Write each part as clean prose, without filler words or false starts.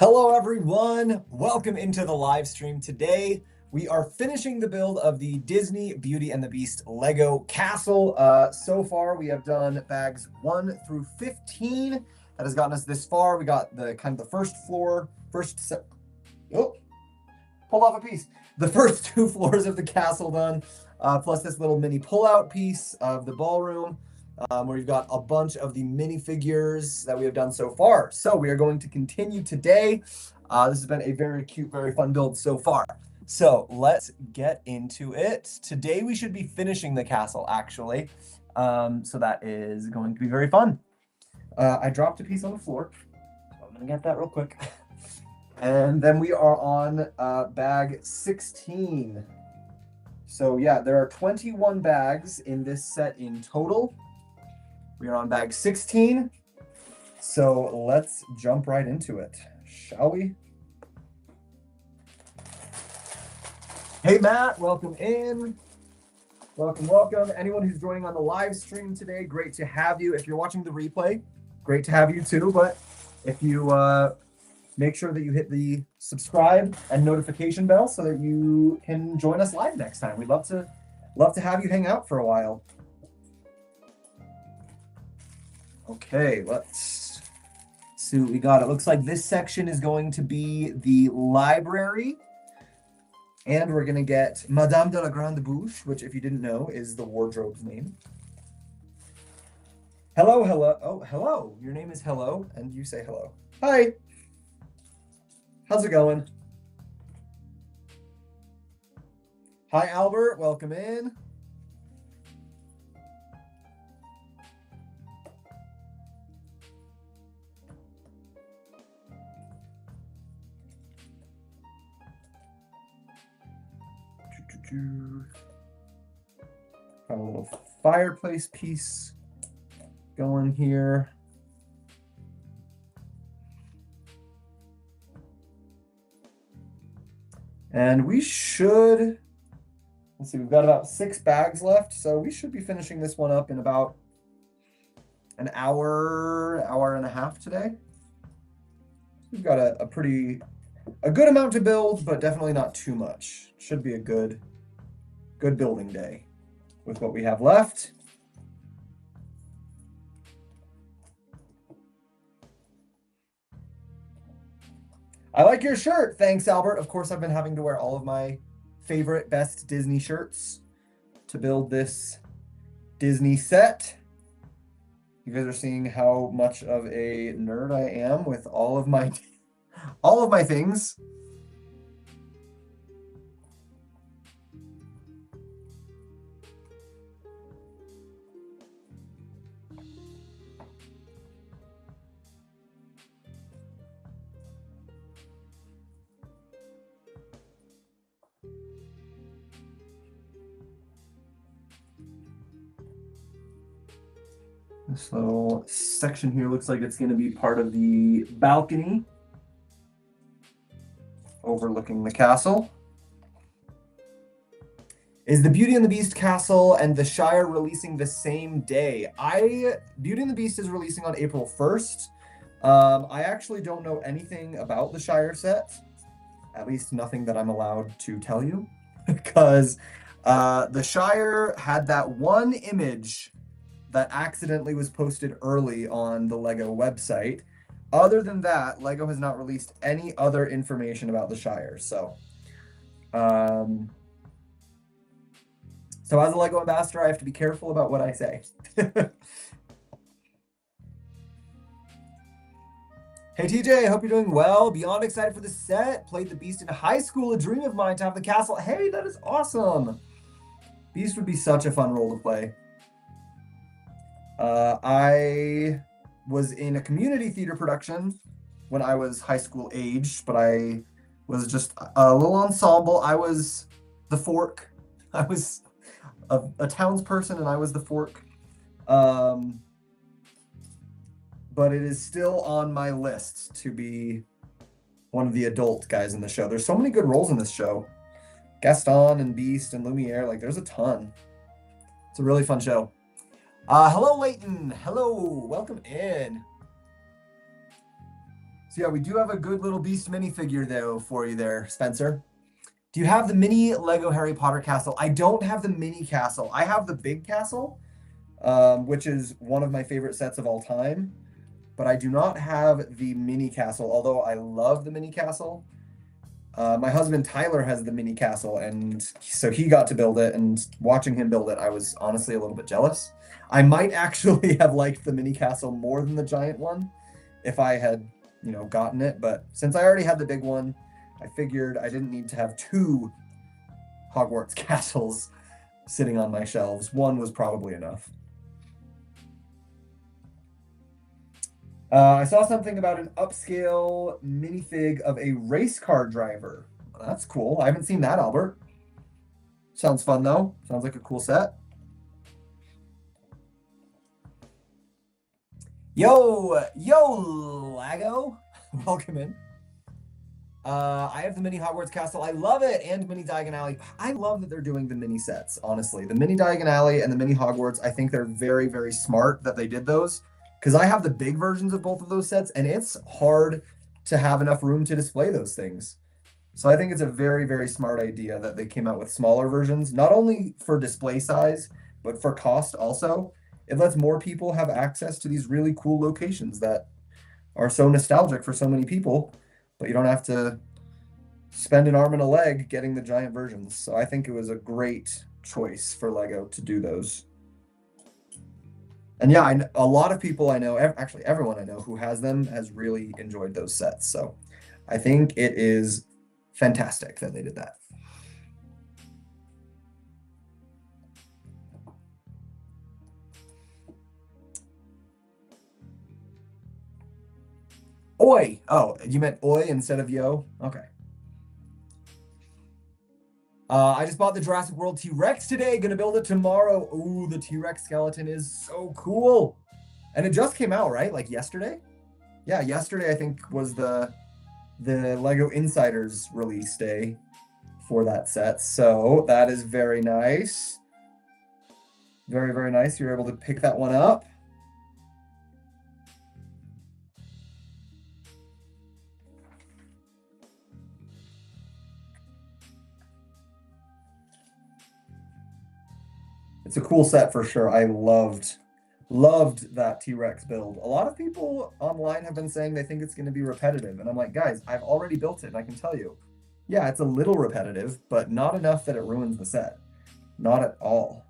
Hello, everyone. Welcome into the live stream. Today, we are finishing the build of the Disney Beauty and the Beast Lego castle. So far, we have done bags 1 through 15. That has gotten us this far. We got the the first floor, oh, pulled off a piece. The first 2 floors of the castle done, plus this little mini pull-out piece of the ballroom. Where you've got a bunch of the minifigures that we have done so far. So we are going to continue today. This has been a very cute, very fun build so far. So let's get into it. Today we should be finishing the castle, actually. So that is going to be very fun. I dropped a piece on the floor. So I'm going to get that real quick. And then we are on bag 16. So yeah, there are 21 bags in this set in total. We are on bag 16, so let's jump right into it, shall we? Hey, Matt, welcome in. Welcome, welcome. Anyone who's joining on the live stream today, great to have you. If you're watching the replay, great to have you too. But if you make sure that you hit the subscribe and notification bell so that you can join us live next time. We'd love to have you hang out for a while. Okay, let's see what we got. It looks like this section is going to be the library. And we're going to get Madame de la Grande Bouche, which, if you didn't know, is the wardrobe's name. Hello, hello. Oh, hello. Your name is Hello, and you say hello. Hi. How's it going? Hi, Albert. Welcome in. Got a little fireplace piece going here. And we should, let's see, we've got about 6 bags left, so we should be finishing this one up in about an hour and a half today. We've got a good amount to build, but definitely not too much. Should be a good building day with what we have left. I like your shirt. Thanks, Albert. Of course, I've been having to wear all of my favorite best Disney shirts to build this Disney set. You guys are seeing how much of a nerd I am with all of my things. This little section here looks like it's going to be part of the balcony overlooking the castle. Is the Beauty and the Beast castle and the Shire releasing the same day? Beauty and the Beast is releasing on April 1st. I actually don't know anything about the Shire set, at least nothing that I'm allowed to tell you, because the Shire had that one image that accidentally was posted early on the Lego website. Other than that, Lego has not released any other information about the Shire. So as a Lego ambassador, I have to be careful about what I say. Hey TJ, I hope you're doing well. Beyond excited for the set. Played the Beast in high school, a dream of mine to have the castle. Hey, that is awesome. Beast would be such a fun role to play. I was in a community theater production when I was high school age, but I was just a little ensemble. I was the fork. I was a townsperson and I was the fork. But it is still on my list to be one of the adult guys in the show. There's so many good roles in this show. Gaston and Beast and Lumiere, like there's a ton. It's a really fun show. Hello, Leighton. Hello, welcome in. So yeah, we do have a good little Beast minifigure though for you there, Spencer. Do you have the mini Lego Harry Potter castle? I don't have the mini castle. I have the big castle, which is one of my favorite sets of all time. But I do not have the mini castle, although I love the mini castle. My husband Tyler has the mini castle, and so he got to build it. And watching him build it, I was honestly a little bit jealous. I might actually have liked the mini castle more than the giant one if I had, gotten it. But since I already had the big one, I figured I didn't need to have two Hogwarts castles sitting on my shelves. One was probably enough. I saw something about an upscale minifig of a race car driver. That's cool. I haven't seen that, Albert. Sounds fun, though. Sounds like a cool set. Yo, Lago. Welcome in. I have the mini Hogwarts Castle. I love it. And mini Diagon Alley. I love that they're doing the mini sets, honestly. The mini Diagon Alley and the mini Hogwarts, I think they're very, very smart that they did those. Because I have the big versions of both of those sets, and it's hard to have enough room to display those things. So I think it's a very, very smart idea that they came out with smaller versions, not only for display size, but for cost also. It lets more people have access to these really cool locations that are so nostalgic for so many people, but you don't have to spend an arm and a leg getting the giant versions. So I think it was a great choice for Lego to do those. And yeah, a lot of people I know, actually everyone I know who has them has really enjoyed those sets. So I think it is fantastic that they did that. Oi! Oh, you meant oi instead of yo? Okay. I just bought the Jurassic World T-Rex today. Gonna build it tomorrow. Ooh, the T-Rex skeleton is so cool. And it just came out, right? Like yesterday? Yeah, yesterday I think was the Lego Insiders release day for that set. So that is very nice. Very, very nice. You're able to pick that one up. It's a cool set for sure. I loved that T-Rex build. A lot of people online have been saying they think it's going to be repetitive, and I'm like, guys, I've already built it, and I can tell you, yeah, it's a little repetitive, but not enough that it ruins the set. Not at all.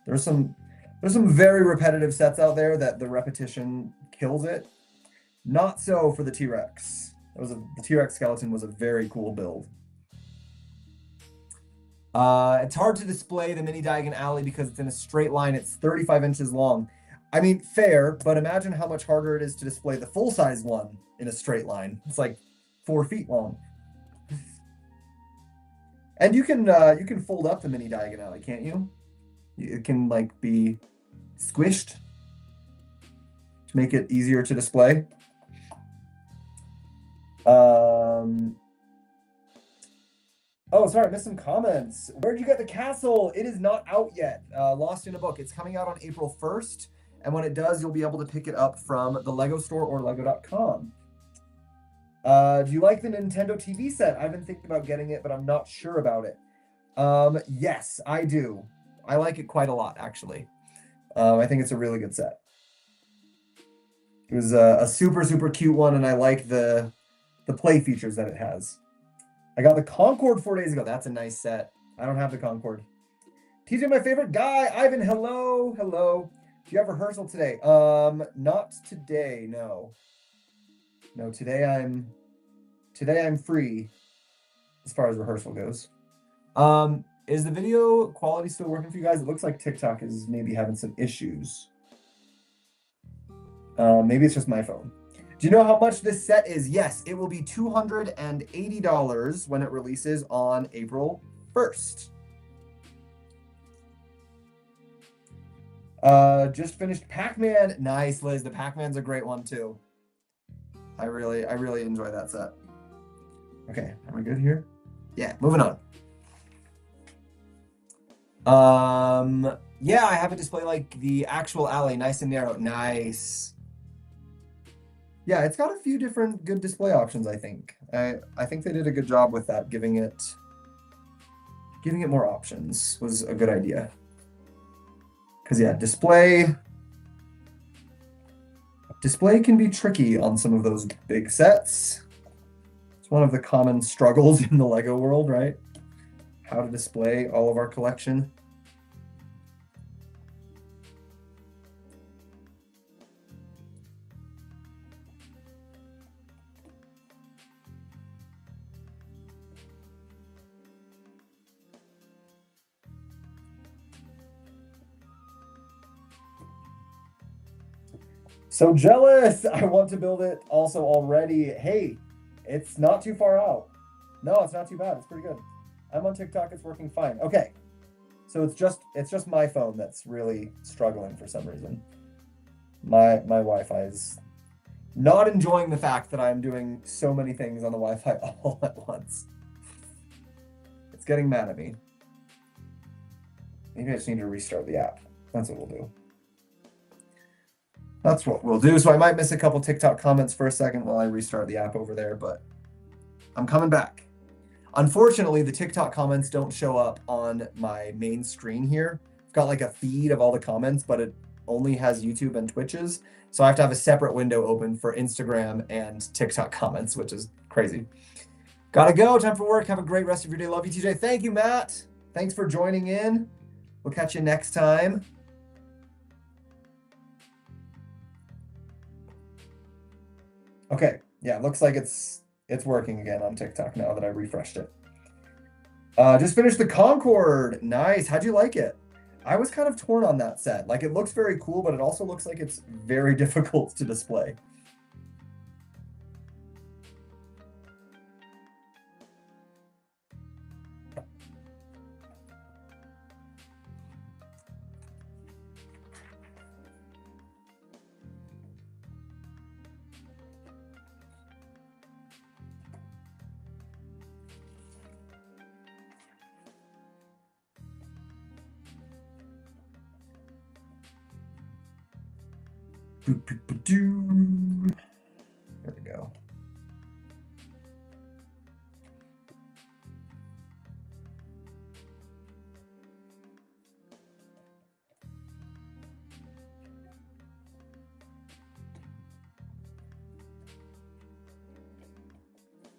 There's some very repetitive sets out there that the repetition kills it. Not so for the T-Rex. The T-Rex skeleton was a very cool build. It's hard to display the mini Diagon Alley because it's in a straight line. It's 35 inches long. I mean, fair, but imagine how much harder it is to display the full-size one in a straight line. It's like 4 feet long. And you can fold up the mini Diagon Alley, can't you? It can like be squished to make it easier to display. Oh, sorry, I missed some comments. Where'd you get the castle? It is not out yet. Lost in a Book. It's coming out on April 1st. And when it does, you'll be able to pick it up from the Lego store or lego.com. Do you like the Nintendo TV set? I've been thinking about getting it, but I'm not sure about it. Yes, I do. I like it quite a lot, actually. I think it's a really good set. It was a super, super cute one, and I like the play features that it has. I got the Concorde 4 days ago. That's a nice set. I don't have the Concorde. TJ, my favorite guy. Ivan, hello. Hello. Do you have rehearsal today? Not today, no. No, today I'm free as far as rehearsal goes. Is the video quality still working for you guys? It looks like TikTok is maybe having some issues. Maybe it's just my phone. Do you know how much this set is? Yes, it will be $280 when it releases on April 1st. Just finished Pac-Man. Nice, Liz. The Pac-Man's a great one too. I really enjoy that set. Okay, are we good here? Yeah, moving on. Yeah, I have a display like the actual alley, nice and narrow. Nice. Yeah, it's got a few different good display options, I think. I think they did a good job with that, giving it more options was a good idea. Because yeah, display can be tricky on some of those big sets. It's one of the common struggles in the Lego world, right? How to display all of our collection. So jealous! I want to build it also already. Hey, it's not too far out. No, it's not too bad. It's pretty good. I'm on TikTok. It's working fine. Okay. So it's just my phone that's really struggling for some reason. My Wi-Fi is not enjoying the fact that I'm doing so many things on the Wi-Fi all at once. It's getting mad at me. Maybe I just need to restart the app. That's what we'll do. That's what we'll do. So I might miss a couple TikTok comments for a second while I restart the app over there, but I'm coming back. Unfortunately, the TikTok comments don't show up on my main screen here. I've got like a feed of all the comments, but it only has YouTube and Twitches. So I have to have a separate window open for Instagram and TikTok comments, which is crazy. Gotta go. Time for work. Have a great rest of your day. Love you, TJ. Thank you, Matt. Thanks for joining in. We'll catch you next time. Okay, yeah, looks like it's working again on TikTok now that I refreshed it. Just finished the Concorde. Nice. How'd you like it? I was kind of torn on that set. Like, it looks very cool, but it also looks like it's very difficult to display. There we go.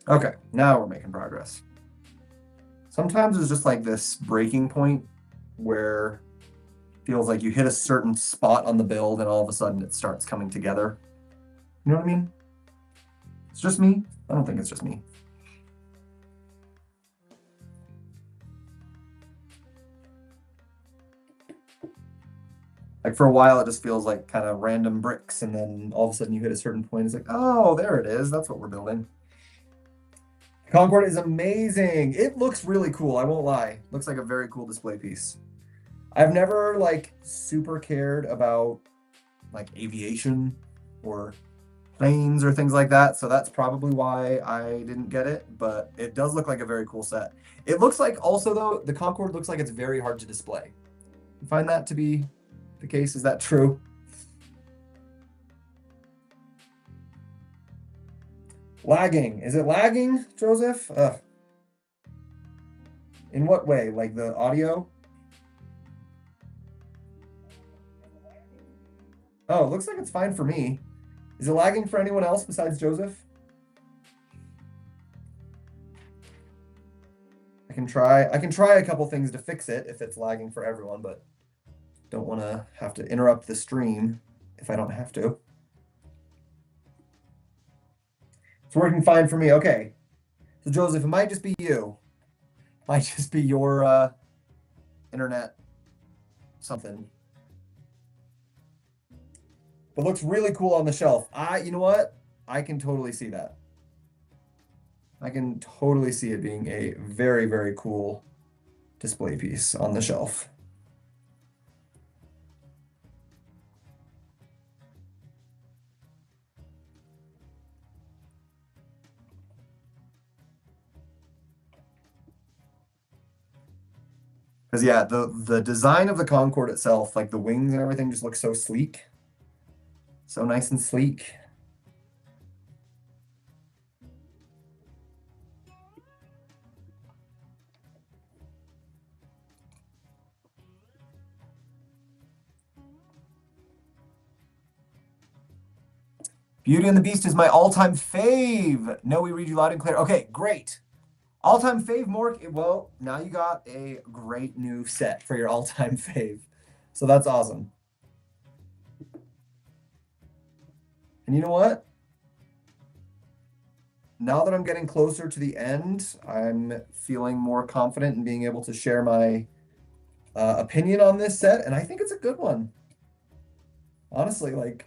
Okay, now we're making progress. Sometimes it's just like this breaking point where it feels like you hit a certain spot on the build and all of a sudden it starts coming together. You know what I mean? It's just me? I don't think it's just me. Like for a while, it just feels like kind of random bricks, and then all of a sudden you hit a certain point. It's like, oh, there it is. That's what we're building. Concorde is amazing. It looks really cool. I won't lie. Looks like a very cool display piece. I've never like super cared about like aviation or planes or things like that. So that's probably why I didn't get it, but it does look like a very cool set. It looks like also though, the Concorde looks like it's very hard to display. You find that to be the case? Is that true? Lagging. Is it lagging, Joseph? Ugh. In what way? Like the audio? Oh, it looks like it's fine for me. Is it lagging for anyone else besides Joseph? I can try a couple things to fix it if it's lagging for everyone, but don't want to have to interrupt the stream if I don't have to. It's working fine for me. Okay. So Joseph, it might just be you. Might just be your internet something. But looks really cool on the shelf. You know what? I can totally see that. I can totally see it being a very, very cool display piece on the shelf. Because yeah, the design of the Concorde itself, like the wings and everything, just looks so sleek. So nice and sleek. Beauty and the Beast is my all-time fave. No, we read you loud and clear. Okay, great. All-time fave, Mork. Well, now you got a great new set for your all-time fave. So that's awesome. And you know what? Now that I'm getting closer to the end, I'm feeling more confident in being able to share my opinion on this set, and I think it's a good one. Honestly, like,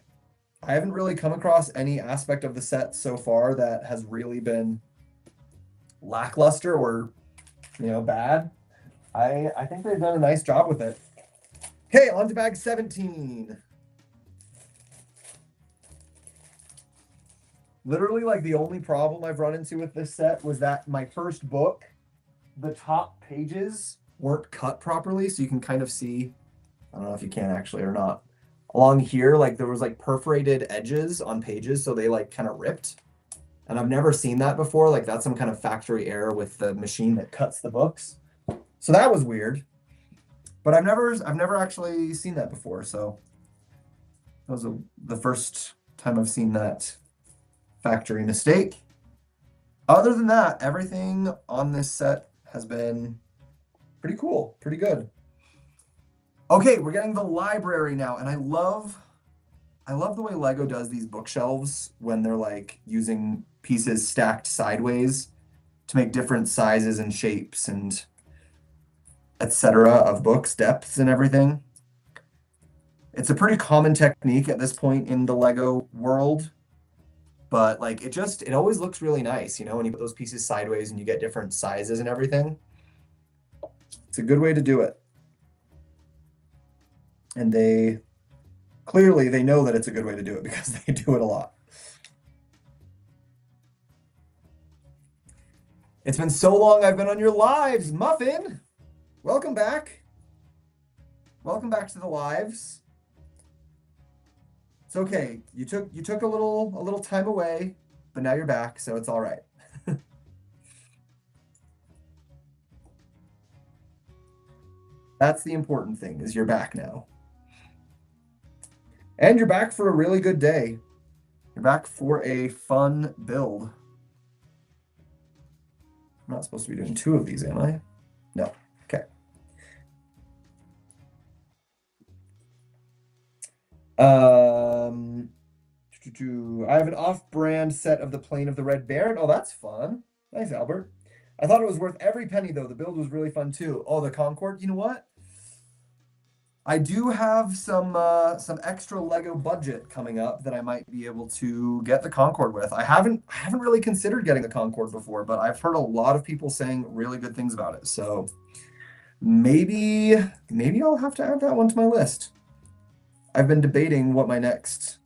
I haven't really come across any aspect of the set so far that has really been lackluster or, bad. I think they've done a nice job with it. Okay, on to bag 17. Literally, like, the only problem I've run into with this set was that my first book, the top pages weren't cut properly, so you can kind of see, I don't know if you can actually or not, along here, like, there was like perforated edges on pages, so they like kind of ripped. And I've never seen that before. Like, that's some kind of factory error with the machine that cuts the books. So that was weird. But I've never actually seen that before, so that was the first time I've seen that factory mistake. Other than that, everything on this set has been pretty cool, pretty good. Okay, we're getting the library now, and I love the way Lego does these bookshelves when they're like using pieces stacked sideways to make different sizes and shapes and etc. of books, depths and everything. It's a pretty common technique at this point in the Lego world, but like it always looks really nice, when you put those pieces sideways and you get different sizes and everything. It's a good way to do it. And they know that it's a good way to do it because they do it a lot. It's been so long I've been on your lives, Muffin. Welcome back. Welcome back to the lives. It's okay. You took a little time away, but now you're back, so it's all right. That's the important thing, is you're back now. And you're back for a really good day. You're back for a fun build. I'm not supposed to be doing two of these, am I? No. Okay. I have an off-brand set of the Plane of the Red Baron. Oh, that's fun. Nice, Albert. I thought it was worth every penny, though. The build was really fun, too. Oh, the Concorde. You know what? I do have some extra Lego budget coming up that I might be able to get the Concorde with. I haven't really considered getting the Concorde before, but I've heard a lot of people saying really good things about it. So maybe I'll have to add that one to my list. I've been debating what my next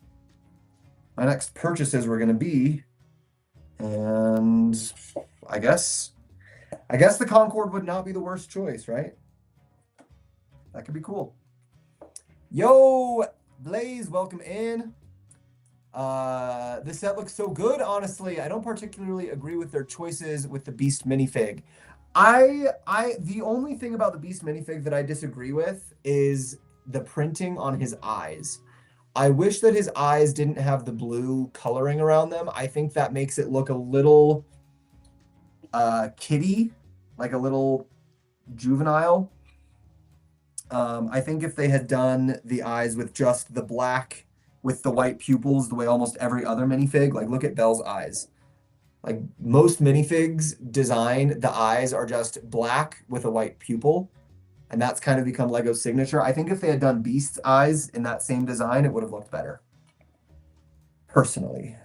purchases were going to be, and I guess the Concorde would not be the worst choice, right? That could be cool. Yo, Blaze, welcome in. This set looks so good, honestly. I don't particularly agree with their choices with the Beast minifig. The only thing about the Beast minifig that I disagree with is the printing on his eyes. I wish that his eyes didn't have the blue coloring around them. I think that makes it look a little kiddie, like a little juvenile. I think if they had done the eyes with just the black with the white pupils, the way almost every other minifig, like look at Belle's eyes. Like most minifigs design, the eyes are just black with a white pupil. And that's kind of become Lego's signature. I think if they had done Beast's eyes in that same design, it would have looked better. Personally.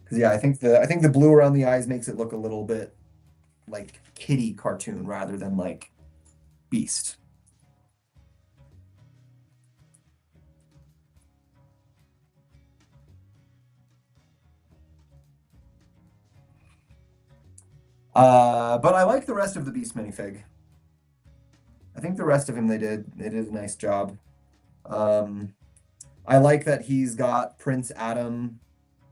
Because yeah, I think the blue around the eyes makes it look a little bit like kitty cartoon rather than like Beast. But I like the rest of the Beast minifig. I think the rest of him they did a nice job. I like that he's got Prince Adam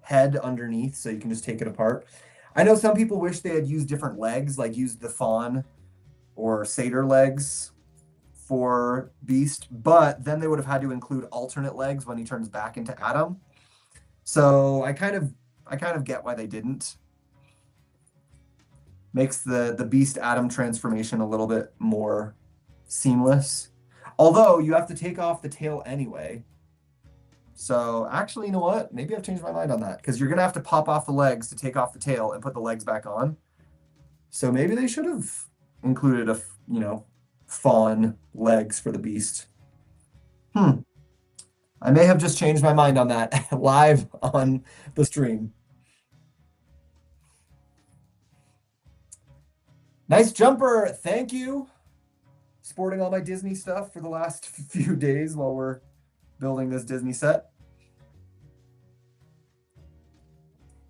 head underneath, so you can just take it apart. I know some people wish they had used different legs, like used the fawn or satyr legs for Beast, but then they would have had to include alternate legs when he turns back into Adam. So I kind of get why they didn't. Makes the Beast Adam transformation a little bit more seamless. Although you have to take off the tail anyway. So actually, you know what? Maybe I've changed my mind on that, because you're gonna have to pop off the legs to take off the tail and put the legs back on. So maybe they should have included a, you know, fawn legs for the Beast. I may have just changed my mind on that live on the stream. Nice jumper. Thank you. Sporting all my Disney stuff for the last few days while we're building this Disney set.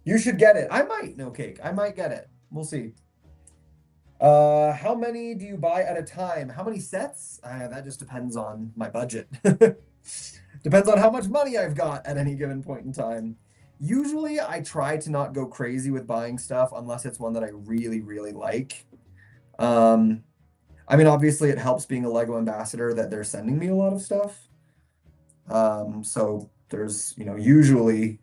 You should get it. I might, no cake. I might get it. We'll see. How many do you buy at a time? How many sets? That just depends on my budget. Depends on how much money I've got at any given point in time. Usually I try to not go crazy with buying stuff unless it's one that I really, really like. I mean, obviously it helps being a Lego ambassador that they're sending me a lot of stuff. So there's, you know, usually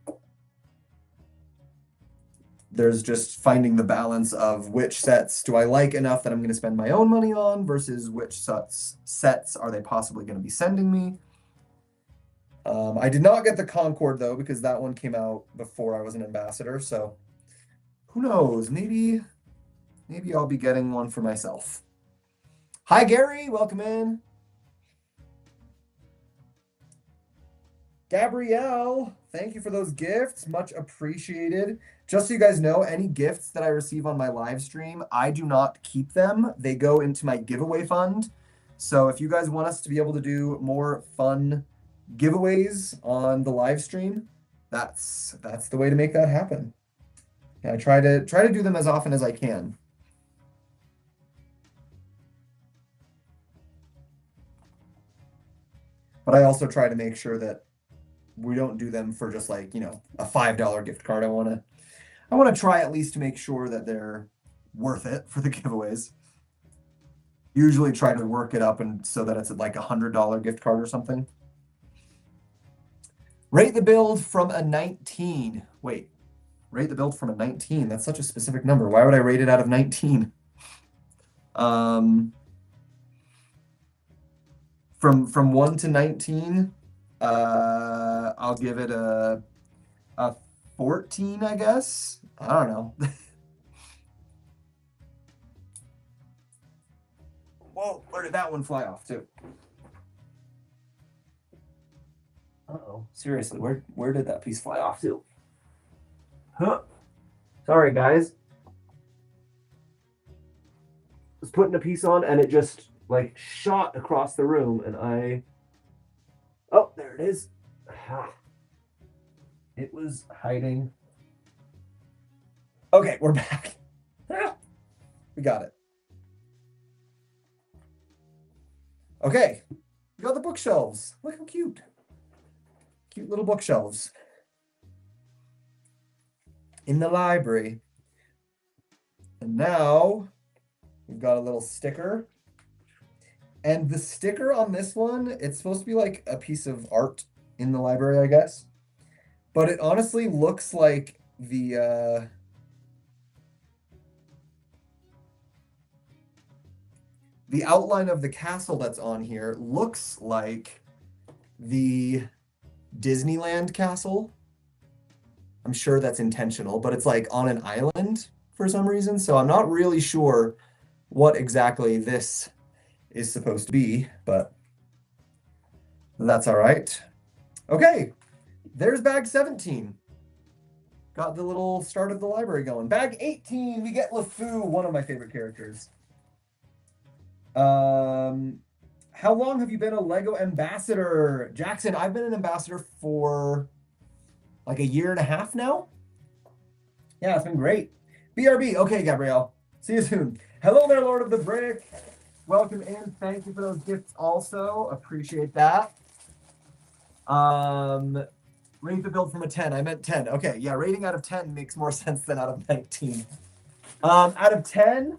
there's just finding the balance of which sets do I like enough that I'm going to spend my own money on versus which sets are they possibly going to be sending me. I did not get the Concorde though, because that one came out before I was an ambassador. So who knows? Maybe I'll be getting one for myself. Hi, Gary. Welcome in. Gabrielle, thank you for those gifts. Much appreciated. Just so you guys know, any gifts that I receive on my live stream, I do not keep them. They go into my giveaway fund. So if you guys want us to be able to do more fun giveaways on the live stream, that's the way to make that happen. I try to do them as often as I can. But I also try to make sure that we don't do them for just like, you know, a $5 gift card. I want to try at least to make sure that they're worth it for the giveaways. Usually try to work it up and so that it's like $100 gift card or something. Rate the build from a 19. Wait, rate the build from a 19. That's such a specific number. Why would I rate it out of 19? From 1 to 19, I'll give it a 14, I guess. I don't know. Whoa, where did that one fly off too? Uh-oh, seriously, where did that piece fly off to? Huh. Sorry, guys. Was putting a piece on and it just like shot across the room and oh, there it is. It was hiding. Okay, we're back. We got it. Okay, we got the bookshelves. Look how cute. Cute little bookshelves in the library. And now we've got a little sticker. And the sticker on this one, it's supposed to be like a piece of art in the library, I guess. But it honestly looks like the outline of the castle that's on here looks like the Disneyland castle. I'm sure that's intentional, but it's like on an island for some reason. So I'm not really sure what exactly this is supposed to be, but that's all right. Okay, there's bag 17. Got the little start of the library going. Bag 18, we get LeFou, one of my favorite characters. How long have you been a Lego ambassador? Jackson, I've been an ambassador for like a year and a half now. Yeah, it's been great. BRB, okay, Gabrielle. See you soon. Hello there, Lord of the Brick. Welcome in. Thank you for those gifts also. Appreciate that. Rate the build from a 10. I meant 10. Okay, yeah, rating out of 10 makes more sense than out of 19. Out of 10,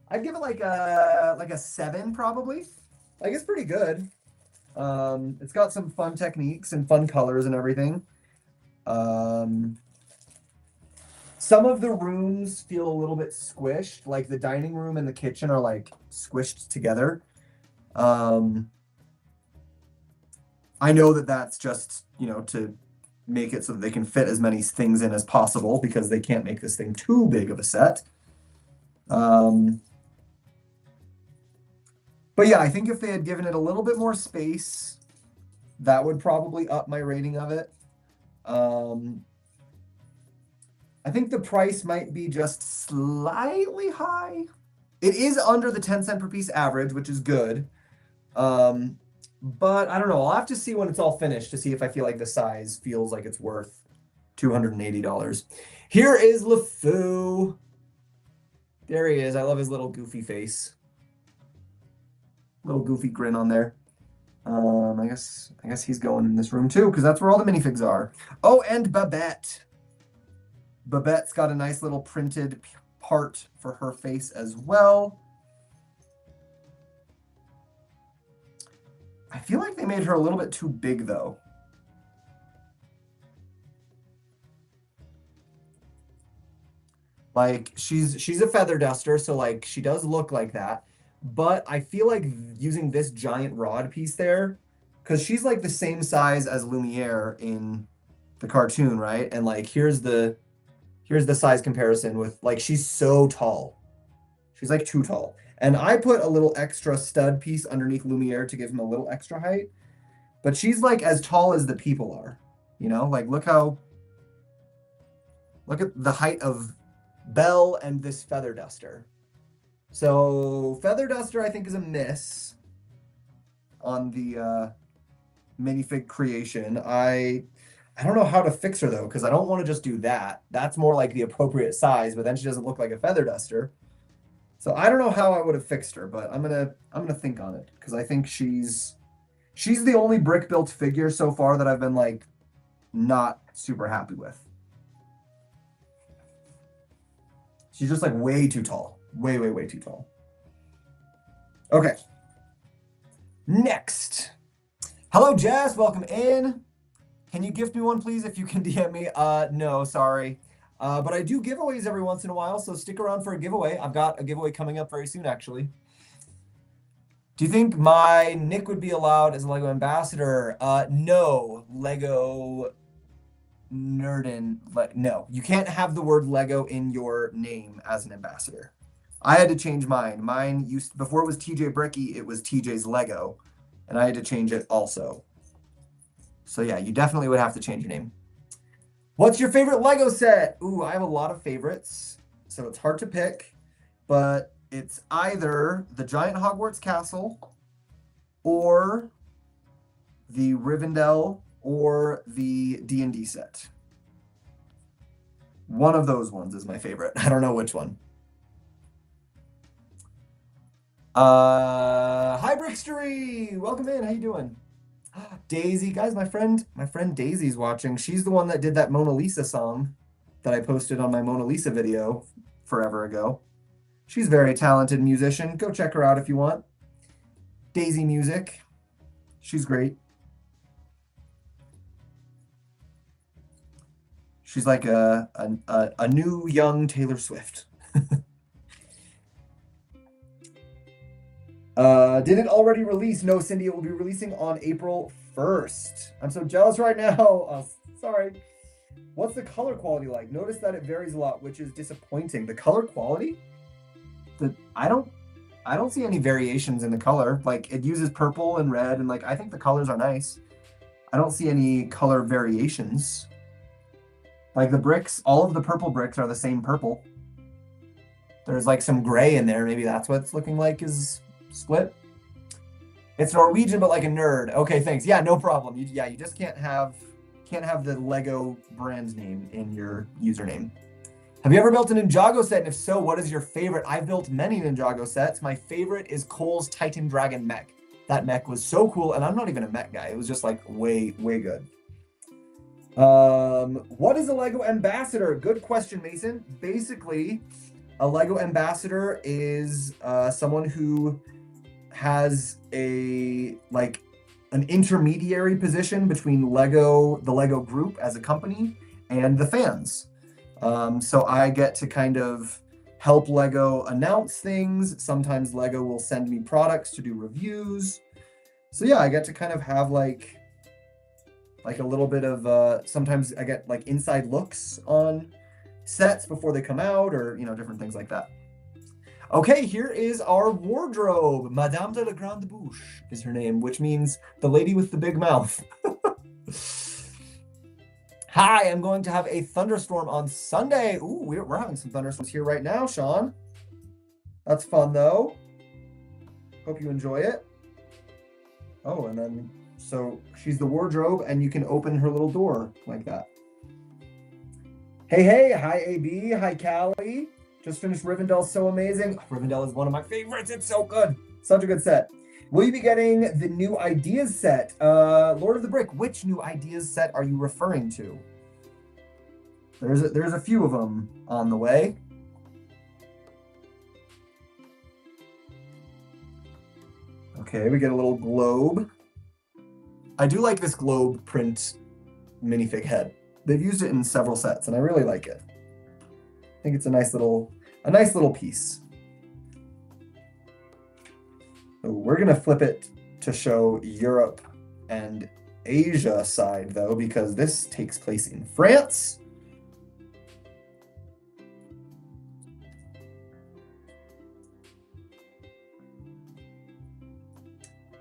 I'd give it like a 7 probably. Like it's pretty good. It's got some fun techniques and fun colors and everything. Um, some of the rooms feel a little bit squished, like the dining room and the kitchen are like squished together. I know that that's just, to make it so that they can fit as many things in as possible because they can't make this thing too big of a set. But yeah, I think if they had given it a little bit more space, that would probably up my rating of it. I think the price might be just slightly high. It is under the 10 cent per piece average, which is good. But I don't know. I'll have to see when it's all finished to see if I feel like the size feels like it's worth $280. Here is LeFou. There he is. I love his little goofy face. Little goofy grin on there. I guess he's going in this room too, because that's where all the minifigs are. Oh, and Babette. Babette's got a nice little printed part for her face as well. I feel like they made her a little bit too big though. Like she's a feather duster, so like she does look like that. But I feel like using this giant rod piece there, because she's like the same size as Lumiere in the cartoon, right? And like here's the size comparison with like she's so tall. She's like too tall. And I put a little extra stud piece underneath Lumiere to give him a little extra height. But she's like as tall as the people are. Like look at the height of Belle and this feather duster. So feather duster I think is a miss on the minifig creation. I don't know how to fix her though, because I don't want to just do that. That's more like the appropriate size, but then she doesn't look like a feather duster. So I don't know how I would have fixed her, but I'm gonna think on it because I think she's the only brick built figure so far that I've been like not super happy with. She's just like way too tall. Way, way, way too tall. Okay. Next. Hello, Jess. Welcome in. Can you gift me one, please, if you can DM me? No, sorry. But I do giveaways every once in a while, so stick around for a giveaway. I've got a giveaway coming up very soon, actually. Do you think my Nick would be allowed as a Lego ambassador? No, Lego Nerdin. No, you can't have the word Lego in your name as an ambassador. I had to change mine. Mine before it was TJ Bricky, it was TJ's Lego, and I had to change it also. So yeah, you definitely would have to change your name. What's your favorite Lego set? Ooh, I have a lot of favorites, so it's hard to pick, but it's either the giant Hogwarts castle or the Rivendell or the D&D set. One of those ones is my favorite. I don't know which one. Hi Brickstery! Welcome in. How you doing? Daisy, guys, my friend Daisy's watching. She's the one that did that Mona Lisa song that I posted on my Mona Lisa video forever ago. She's a very talented musician. Go check her out if you want. Daisy Music. She's great. She's like a new young Taylor Swift. Did it already release? No, Cindy, it will be releasing on April 1st. I'm so jealous right now. Oh, sorry. What's the color quality like? Notice that it varies a lot, which is disappointing. The color quality? I don't see any variations in the color. Like it uses purple and red, and like I think the colors are nice. I don't see any color variations. Like the bricks, all of the purple bricks are the same purple. There's like some gray in there. Maybe that's what it's looking like is split. It's Norwegian, but like a nerd. Okay, thanks. Yeah, no problem. You just can't have the Lego brand name in your username. Have you ever built a Ninjago set? And if so, what is your favorite? I've built many Ninjago sets. My favorite is Cole's Titan Dragon mech. That mech was so cool, and I'm not even a mech guy. It was just like way, way good. What is a Lego ambassador? Good question, Mason. Basically, A Lego ambassador is someone who has an intermediary position between the Lego group as a company, and the fans. So I get to kind of help Lego announce things. Sometimes Lego will send me products to do reviews. So yeah, I get to kind of have like a little bit of sometimes I get like inside looks on sets before they come out, or different things like that. Okay, here is our wardrobe. Madame de la Grande Bouche is her name, which means the lady with the big mouth. Hi, I'm going to have a thunderstorm on Sunday. Ooh, we're having some thunderstorms here right now, Sean. That's fun, though. Hope you enjoy it. Oh, and then, so she's the wardrobe, and you can open her little door like that. Hey, hi, AB. Hi, Callie. Just finished Rivendell, so amazing. Rivendell is one of my favorites. It's so good. Such a good set. Will you be getting the new ideas set? Lord of the Brick, which new ideas set are you referring to? There's a few of them on the way. Okay, we get a little globe. I do like this globe print minifig head. They've used it in several sets, and I really like it. I think it's a nice little piece. So we're gonna flip it to show Europe and Asia side though, because this takes place in France.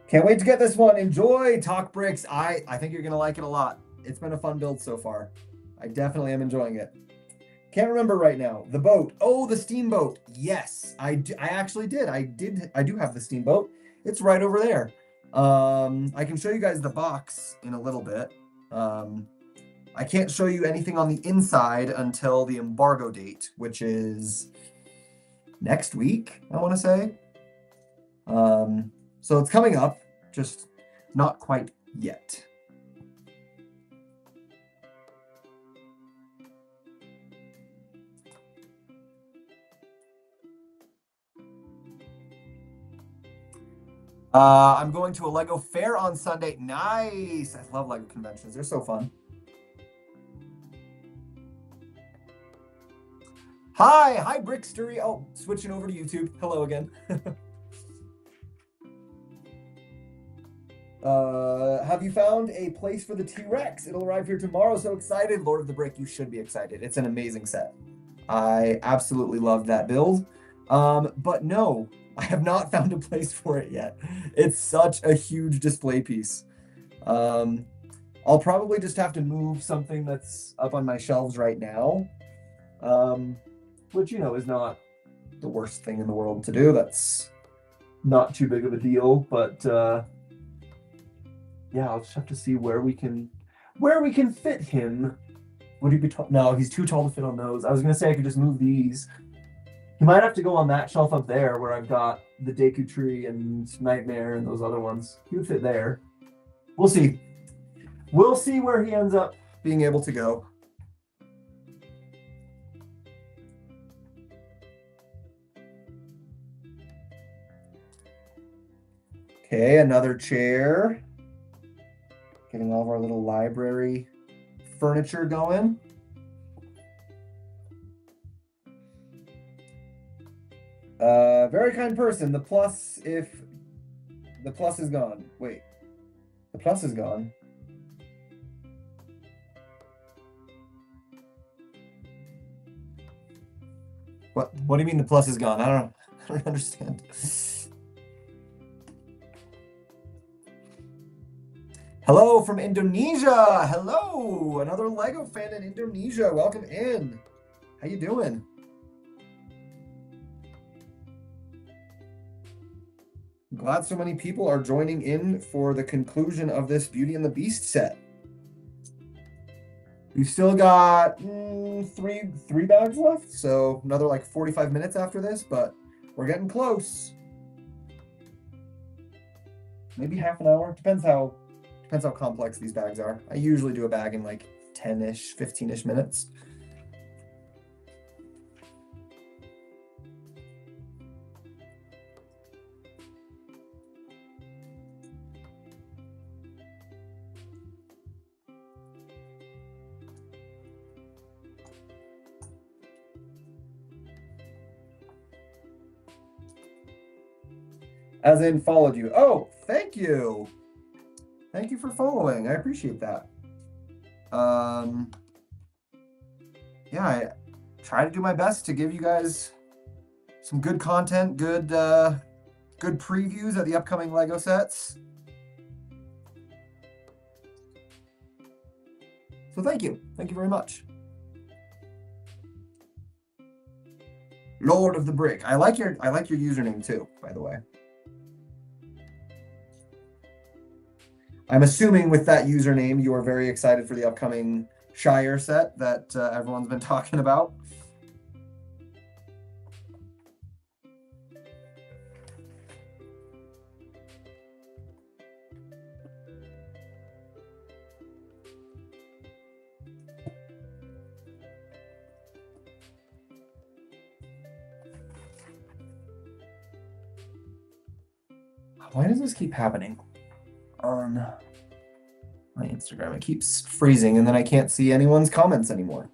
Can't wait to get this one. Enjoy Talk Bricks. I think you're gonna like it a lot. It's been a fun build so far. I definitely am enjoying it. Can't remember right now. The boat. Oh, the steamboat. Yes, I actually did. I do have the steamboat. It's right over there. I can show you guys the box in a little bit. I can't show you anything on the inside until the embargo date, which is next week, I want to say. So it's coming up, just not quite yet. I'm going to a Lego fair on Sunday. Nice. I love Lego conventions. They're so fun. Hi, Brickstery. Oh, switching over to YouTube. Hello again. Have you found a place for the T-Rex? It'll arrive here tomorrow. So excited. Lord of the Brick, you should be excited. It's an amazing set. I absolutely love that build. But no, I have not found a place for it yet. It's such a huge display piece. I'll probably just have to move something that's up on my shelves right now, which, is not the worst thing in the world to do. That's not too big of a deal, but yeah, I'll just have to see where we can fit him. Would he be tall? No, he's too tall to fit on those. I was gonna say I could just move these. He might have to go on that shelf up there where I've got the Deku Tree and Nightmare and those other ones. He would fit there. We'll see. We'll see where he ends up being able to go. Okay, another chair. Getting all of our little library furniture going. Very kind person. The plus is gone. Wait, the plus is gone. What do you mean the plus is gone? I don't understand. Hello from Indonesia. Hello, another Lego fan in Indonesia. Welcome in. How you doing? I'm glad so many people are joining in for the conclusion of this Beauty and the Beast set. We've still got three bags left, so another like 45 minutes after this, but we're getting close. Maybe half an hour. Depends how complex these bags are. I usually do a bag in like 10-ish, 15-ish minutes. As in followed you. Oh, thank you. Thank you for following. I appreciate that. Yeah, I try to do my best to give you guys some good content, good previews of the upcoming Lego sets. So thank you very much. Lord of the Brick. I like your username too, by the way. I'm assuming with that username, you are very excited for the upcoming Shire set that everyone's been talking about. Why does this keep happening on my Instagram? It keeps freezing and then I can't see anyone's comments anymore.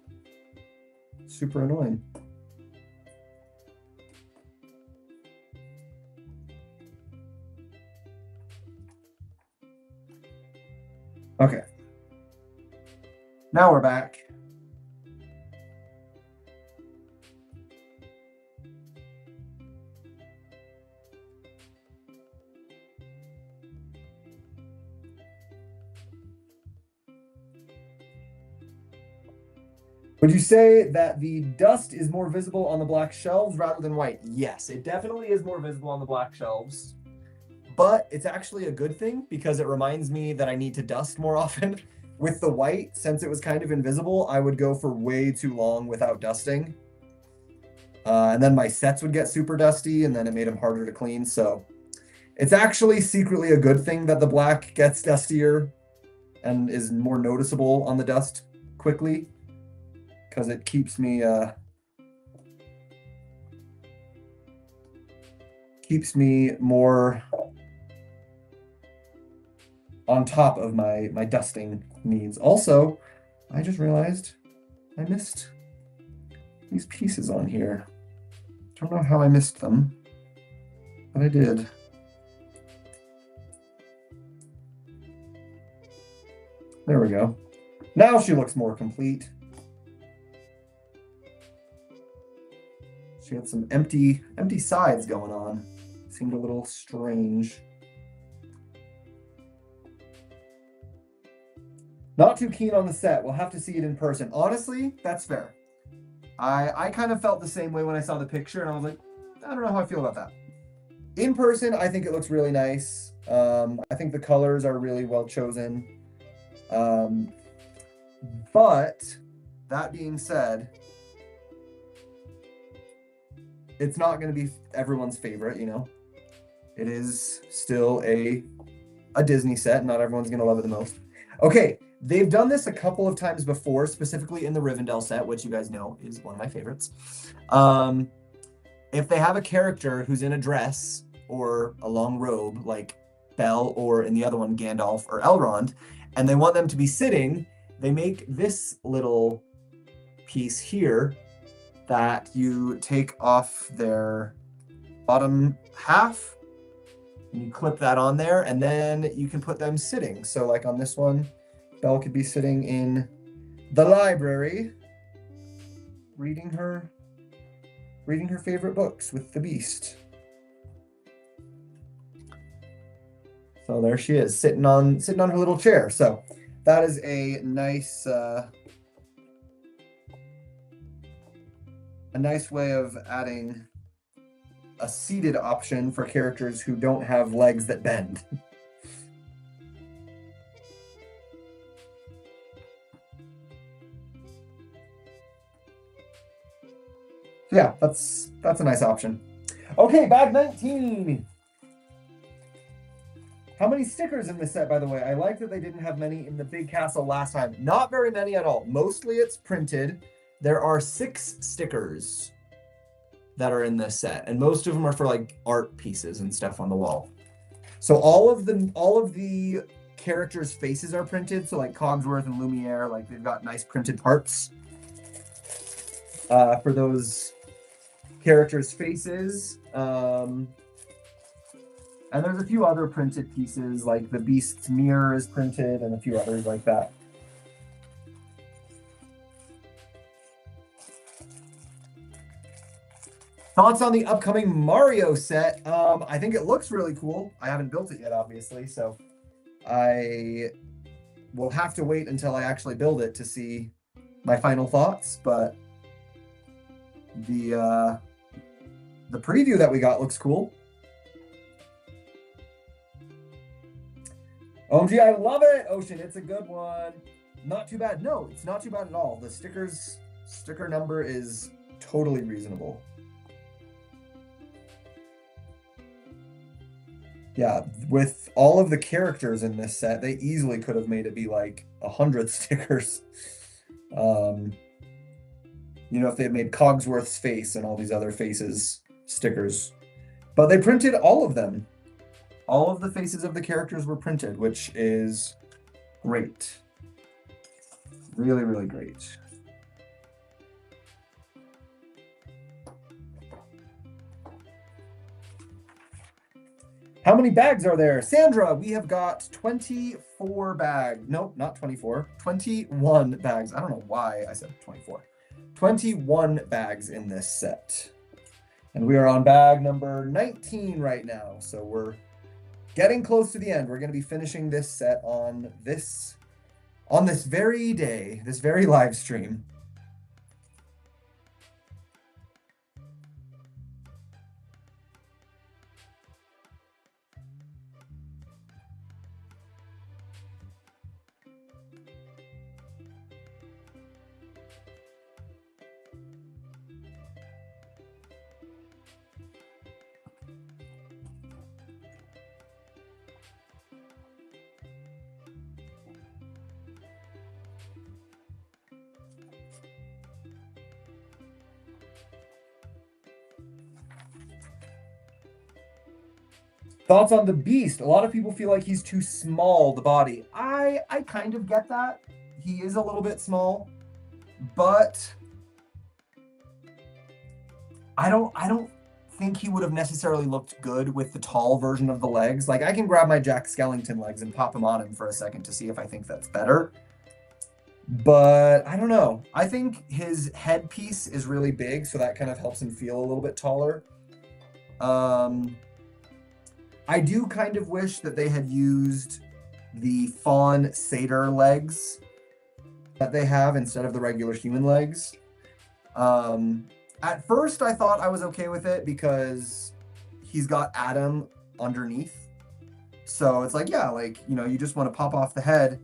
Super annoying. Okay. Now we're back. Would you say that the dust is more visible on the black shelves rather than white? Yes, it definitely is more visible on the black shelves, but it's actually a good thing because it reminds me that I need to dust more often. With the white, since it was kind of invisible, I would go for way too long without dusting. And then my sets would get super dusty and then it made them harder to clean. So it's actually secretly a good thing that the black gets dustier and is more noticeable on the dust quickly, because it keeps me more on top of my dusting needs. Also, I just realized I missed these pieces on here. Don't know how I missed them, but I did. There we go. Now she looks more complete. She had some empty sides going on. Seemed a little strange. Not too keen on the set. We'll have to see it in person. Honestly, that's fair. I kind of felt the same way when I saw the picture, and I was like, I don't know how I feel about that. In person, I think it looks really nice. I think the colors are really well chosen. But that being said, it's not going to be everyone's favorite, you know. It is still a Disney set. Not everyone's going to love it the most. Okay, they've done this a couple of times before, specifically in the Rivendell set, which you guys know is one of my favorites. If they have a character who's in a dress or a long robe, like Belle, or in the other one, Gandalf or Elrond, and they want them to be sitting, they make this little piece here that you take off their bottom half, and you clip that on there, and then you can put them sitting. So like on this one, Belle could be sitting in the library, reading her favorite books with the Beast. So there she is, sitting on her little chair. So that is a nice way of adding a seated option for characters who don't have legs that bend. Yeah, that's a nice option. Okay, bag 19. How many stickers in this set, by the way? I like that they didn't have many in the big castle last time. Not very many at all. Mostly it's printed. There are 6 stickers that are in this set, and most of them are for like art pieces and stuff on the wall. So all of the characters' faces are printed. So like Cogsworth and Lumiere, like they've got nice printed parts for those characters' faces. And there's a few other printed pieces, like the Beast's mirror is printed and a few others like that. Thoughts on the upcoming Mario set? I think it looks really cool. I haven't built it yet, obviously, so I will have to wait until I actually build it to see my final thoughts. But the preview that we got looks cool. OMG, I love it, Ocean. It's a good one. Not too bad. No, it's not too bad at all. The sticker number is totally reasonable. Yeah, with all of the characters in this set, they easily could have made it be like 100 stickers. You know, if they had made Cogsworth's face and all these other faces stickers. But they printed all of them. All of the faces of the characters were printed, which is great. Really, really great. How many bags are there? Sandra, we have got 24 bags. Nope, not 24. 21 bags. I don't know why I said 24. 21 bags in this set. And we are on bag number 19 right now. So we're getting close to the end. We're going to be finishing this set on this very day, this very live stream. Thoughts on the Beast? A lot of people feel like he's too small, the body. I kind of get that. He is a little bit small, but I don't think he would have necessarily looked good with the tall version of the legs. Like, I can grab my Jack Skellington legs and pop him on him for a second to see if I think that's better. But I don't know. I think his headpiece is really big, so that kind of helps him feel a little bit taller. I do kind of wish that they had used the fawn satyr legs that they have instead of the regular human legs. At first, I thought I was okay with it because he's got Adam underneath. So it's like, yeah, like, you know, you just want to pop off the head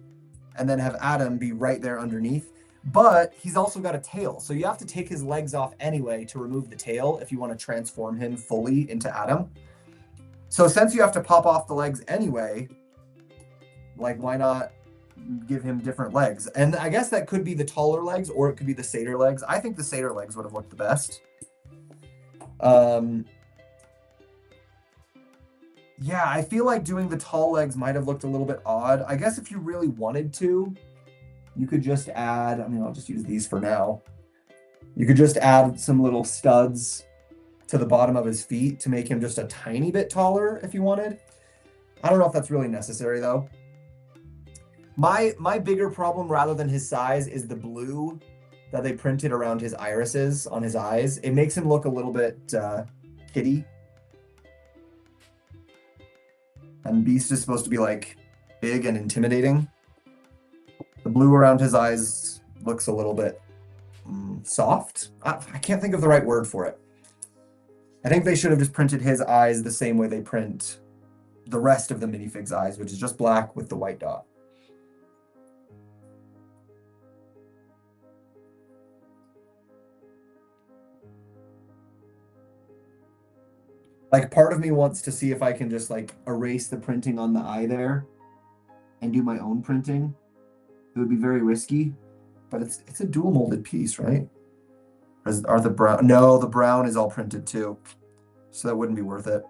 and then have Adam be right there underneath. But he's also got a tail. So you have to take his legs off anyway to remove the tail if you want to transform him fully into Adam. So since you have to pop off the legs anyway, like, why not give him different legs? And I guess that could be the taller legs, or it could be the satyr legs. I think the satyr legs would have looked the best. Yeah, I feel like doing the tall legs might have looked a little bit odd. I guess if you really wanted to, you could just add, I mean, I'll just use these for now. You could just add some little studs to the bottom of his feet to make him just a tiny bit taller if you wanted. I don't know if that's really necessary though. My bigger problem, rather than his size, is the blue that they printed around his irises on his eyes. It makes him look a little bit kitty. And Beast is supposed to be like big and intimidating. The blue around his eyes looks a little bit soft. I can't think of the right word for it. I think they should have just printed his eyes the same way they print the rest of the minifig's eyes, which is just black with the white dot. Like, part of me wants to see if I can just like erase the printing on the eye there and do my own printing. It would be very risky, but it's a dual molded piece, right? Are the brown? No, the brown is all printed too, so that wouldn't be worth it.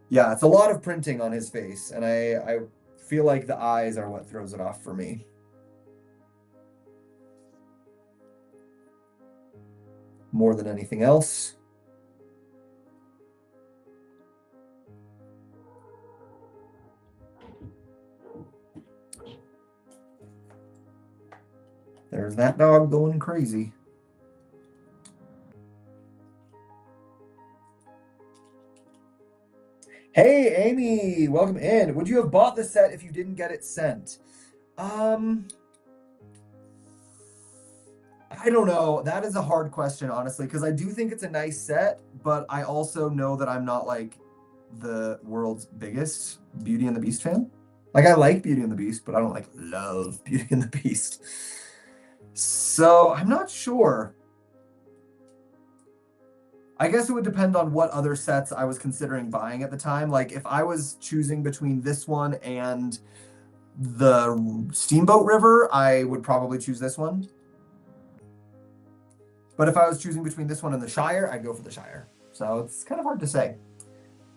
Yeah, it's a lot of printing on his face, and I feel like the eyes are what throws it off for me. More than anything else. There's that dog going crazy. Hey, Amy, welcome in. Would you have bought the set if you didn't get it sent? I don't know. That is a hard question, honestly, because I do think it's a nice set, but I also know that I'm not like the world's biggest Beauty and the Beast fan. Like I like Beauty and the Beast, but I don't like love Beauty and the Beast. So I'm not sure. I guess it would depend on what other sets I was considering buying at the time. Like if I was choosing between this one and the Steamboat River, I would probably choose this one. But if I was choosing between this one and the Shire, I'd go for the Shire. So it's kind of hard to say.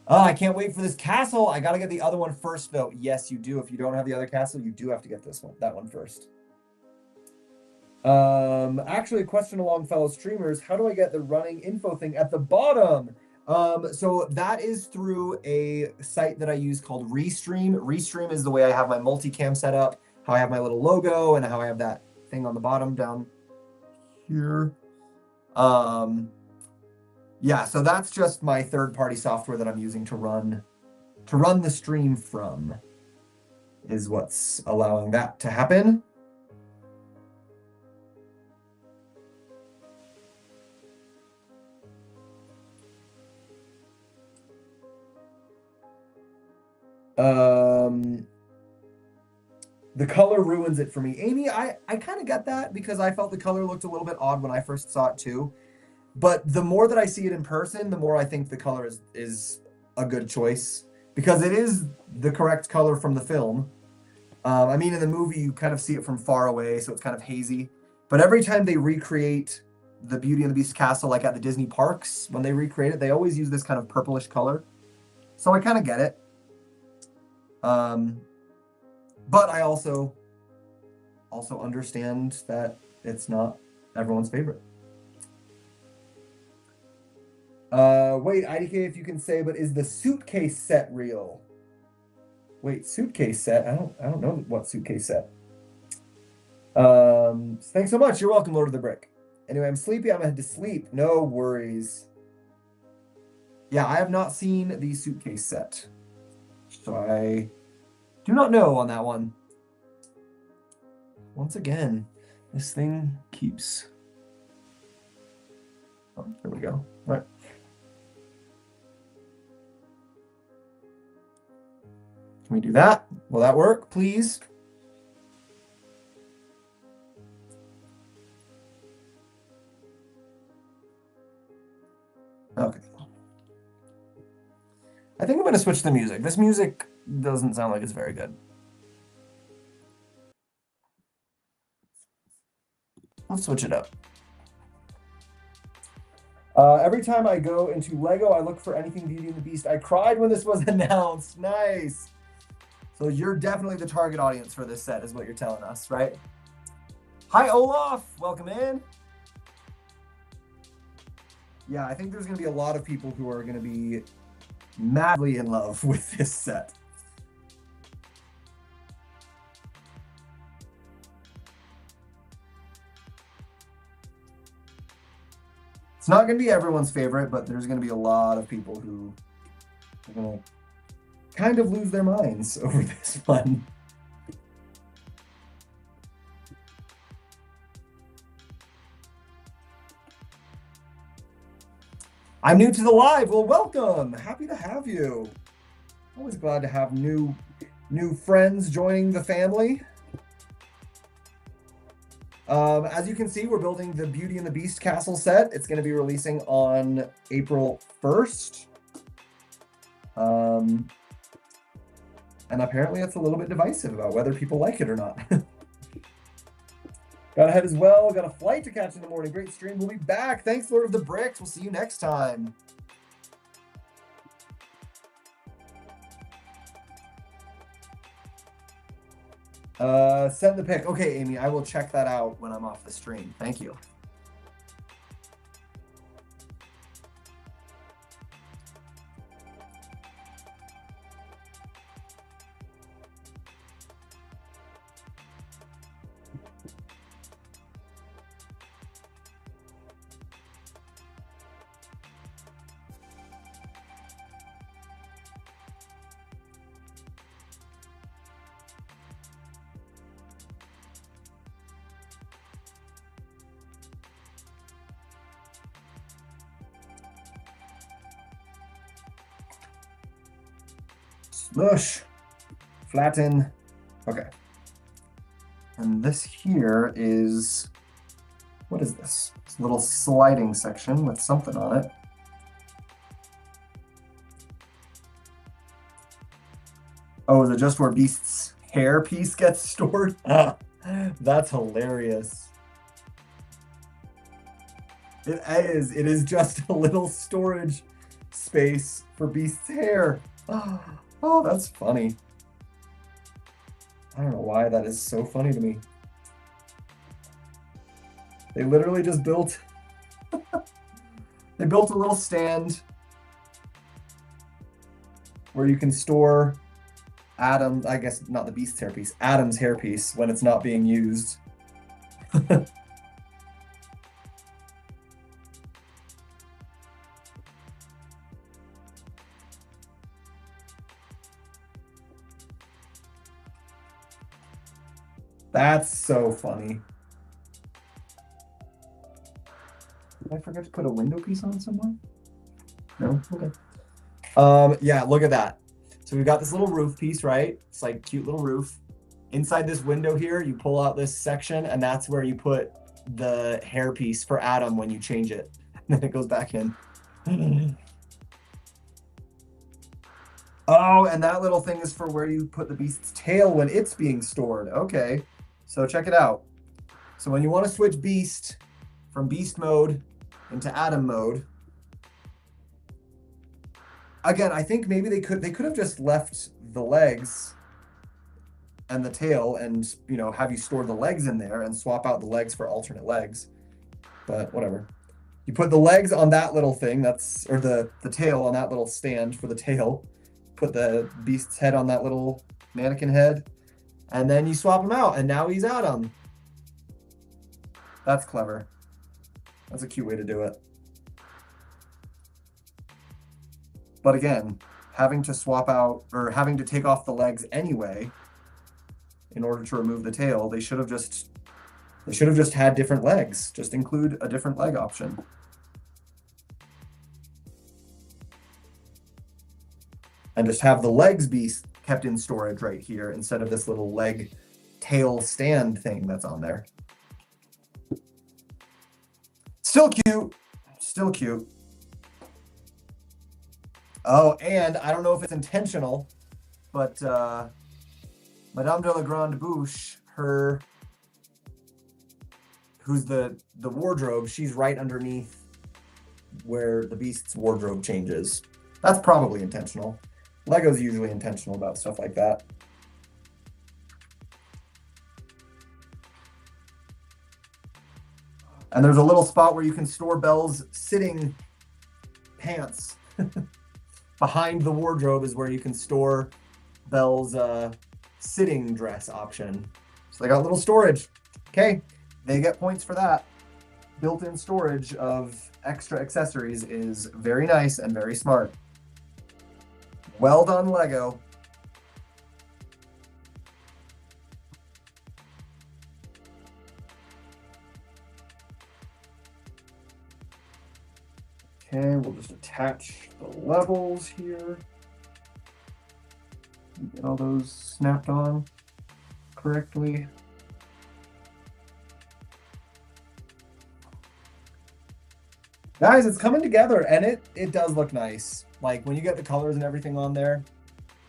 Oh, I can't wait for this castle. I gotta get the other one first, though. Yes, you do. If you don't have the other castle, you do have to get this one, that one first. Actually, a question along fellow streamers: how do I get the running info thing at the bottom? So that is through a site that I use called Restream. Restream is the way I have my multicam set up, how I have my little logo, and how I have that thing on the bottom down here. Yeah, so that's just my third-party software that I'm using to run the stream from, is what's allowing that to happen. The color ruins it for me. Amy, I kind of get that because I felt the color looked a little bit odd when I first saw it too. But the more that I see it in person, the more I think the color is a good choice because it is the correct color from the film. I mean, in the movie, you kind of see it from far away, so it's kind of hazy. But every time they recreate the Beauty and the Beast castle, like at the Disney parks, when they recreate it, they always use this kind of purplish color. So I kind of get it. But I also understand that it's not everyone's favorite. Wait, IDK, if you can say, but is the suitcase set real? Wait, suitcase set? I don't know what suitcase set. Thanks so much. You're welcome, Lord of the Brick. Anyway, I'm sleepy. I'm gonna head to sleep. No worries. Yeah, I have not seen the suitcase set, so I do not know on that one. Once again, this thing keeps. Oh, there we go. All right. Can we do that? Will that work, please? Okay. I think I'm going to switch the music. This music doesn't sound like it's very good. Let's switch it up. Every time I go into Lego, I look for anything Beauty and the Beast. I cried when this was announced. Nice. So you're definitely the target audience for this set, is what you're telling us, right? Hi, Olaf. Welcome in. Yeah, I think there's going to be a lot of people who are going to be madly in love with this set. It's not going to be everyone's favorite, but there's going to be a lot of people who are going to kind of lose their minds over this one. I'm new to the live. Well, welcome. Happy to have you. Always glad to have new friends joining the family. As you can see, we're building the Beauty and the Beast castle set. It's going to be releasing on April 1st. And apparently it's a little bit divisive about whether people like it or not. Got ahead as well. Got a flight to catch in the morning. Great stream. We'll be back. Thanks, Lord of the Bricks. We'll see you next time. Send the pic. Okay, Amy, I will check that out when I'm off the stream. Thank you. Smush. Flatten. Okay. And this here is, what is this? It's a little sliding section with something on it. Oh, is it just where Beast's hair piece gets stored? That's hilarious. It is. It is just a little storage space for Beast's hair. Oh, that's funny. I don't know why that is so funny to me. They literally just built they built a little stand where you can store Adam, I guess not the Beast's hairpiece, Adam's hairpiece when it's not being used. That's so funny. Did I forget to put a window piece on somewhere? No? Okay. Yeah, look at that. So we've got this little roof piece, right? It's like cute little roof. Inside this window here, you pull out this section, and that's where you put the hair piece for Adam when you change it. And then it goes back in. Oh, and that little thing is for where you put the Beast's tail when it's being stored. Okay. So check it out. So when you want to switch Beast from Beast mode into Adam mode, again, I think maybe they could have just left the legs and the tail and, you know, have you store the legs in there and swap out the legs for alternate legs. But whatever. You put the legs on that little thing, that's, or the tail on that little stand for the tail. Put the Beast's head on that little mannequin head. And then you swap him out, and now he's Adam. That's clever. That's a cute way to do it. But again, having to swap out, or having to take off the legs anyway, in order to remove the tail, they should have just had different legs. Just include a different leg option. And just have the legs be kept in storage right here instead of this little leg tail stand thing that's on there. Still cute. Still cute. Oh, and I don't know if it's intentional, but Madame de la Grande Bouche, who's the wardrobe, she's right underneath where the Beast's wardrobe changes. That's probably intentional. Lego's usually intentional about stuff like that. And there's a little spot where you can store Belle's sitting pants. Behind the wardrobe is where you can store Belle's sitting dress option. So they got a little storage. Okay, they get points for that. Built-in storage of extra accessories is very nice and very smart. Well done, Lego. Okay, we'll just attach the levels here. Get all those snapped on correctly. Guys, it's coming together, and it does look nice. Like when you get the colors and everything on there,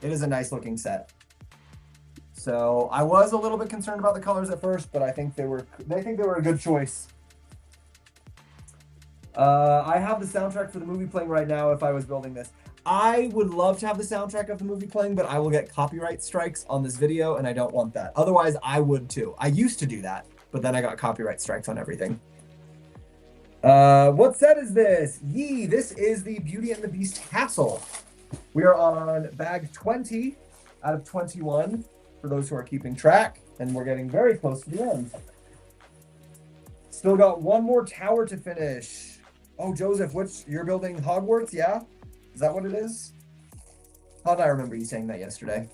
it is a nice looking set. So I was a little bit concerned about the colors at first, but I think they were a good choice. I have the soundtrack for the movie playing right now if I was building this. I would love to have the soundtrack of the movie playing, but I will get copyright strikes on this video, and I don't want that. Otherwise, I would too. I used to do that, but then I got copyright strikes on everything. What set is this? Yee, this is the Beauty and the Beast Castle. We are on bag 20 out of 21 for those who are keeping track, and we're getting very close to the end. Still got one more tower to finish. Oh, Joseph, you're building Hogwarts, yeah? Is that what it is? How did I remember you saying that yesterday?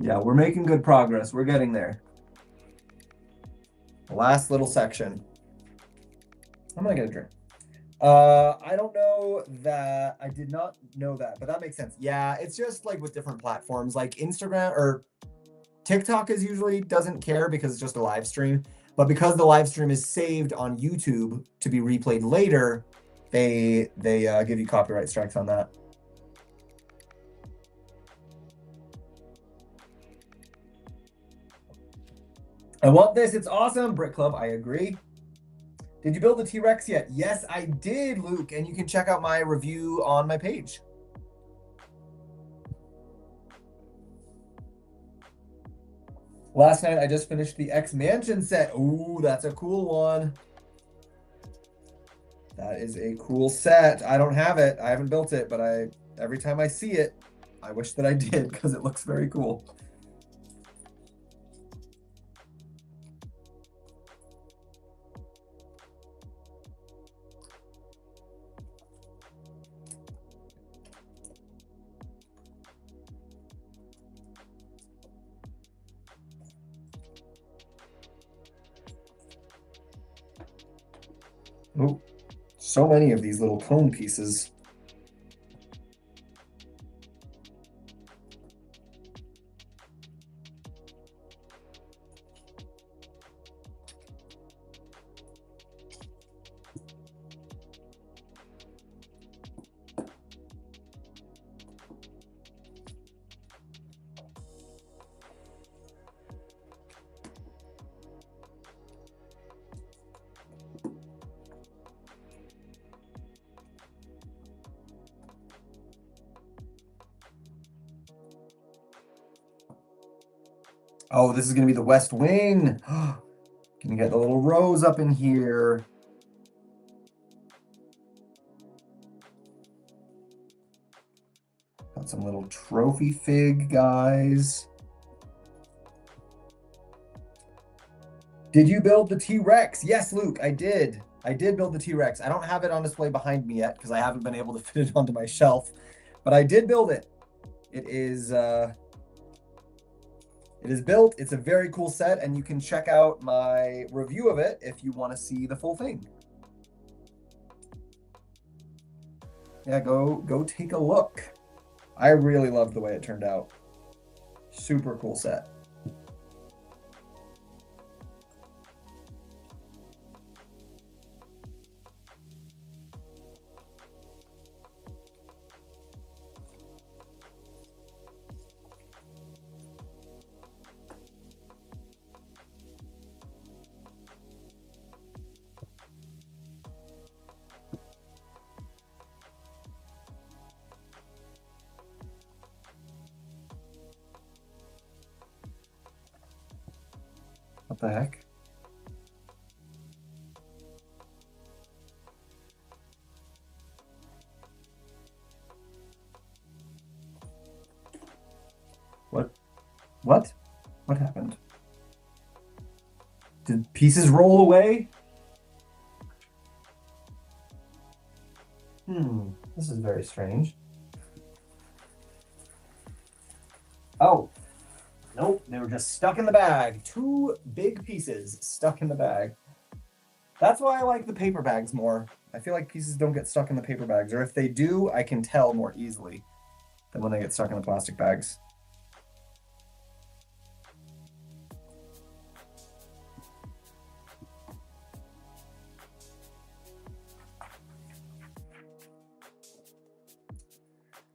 Yeah, we're making good progress. We're getting there. The last little section. I'm gonna get a drink. I don't know that. I did not know that, but that makes sense. Yeah, it's just like with different platforms, like Instagram or TikTok is usually doesn't care because it's just a live stream. But because the live stream is saved on YouTube to be replayed later, they give you copyright strikes on that. I want this. It's awesome. Brick Club, I agree. Did you build the T-Rex yet? Yes, I did, Luke. And you can check out my review on my page. Last night, I just finished the X-Mansion set. Ooh, that's a cool one. That is a cool set. I don't have it. I haven't built it, but every time I see it, I wish that I did because it looks very cool. Oh, so many of these little cone pieces. Oh, this is going to be the West Wing. Can you get the little rose up in here? Got some little trophy fig guys. Did you build the T-Rex? Yes, Luke, I did. I did build the T-Rex. I don't have it on display behind me yet because I haven't been able to fit it onto my shelf, but I did build it. It is built. It's a very cool set, and you can check out my review of it if you want to see the full thing. Yeah, go take a look. I really loved the way it turned out. Super cool set. What the heck? What? What happened? Did pieces roll away? This is very strange. Oh, nope, they were just stuck in the bag. 2 big pieces stuck in the bag. That's why I like the paper bags more. I feel like pieces don't get stuck in the paper bags, or if they do, I can tell more easily than when they get stuck in the plastic bags.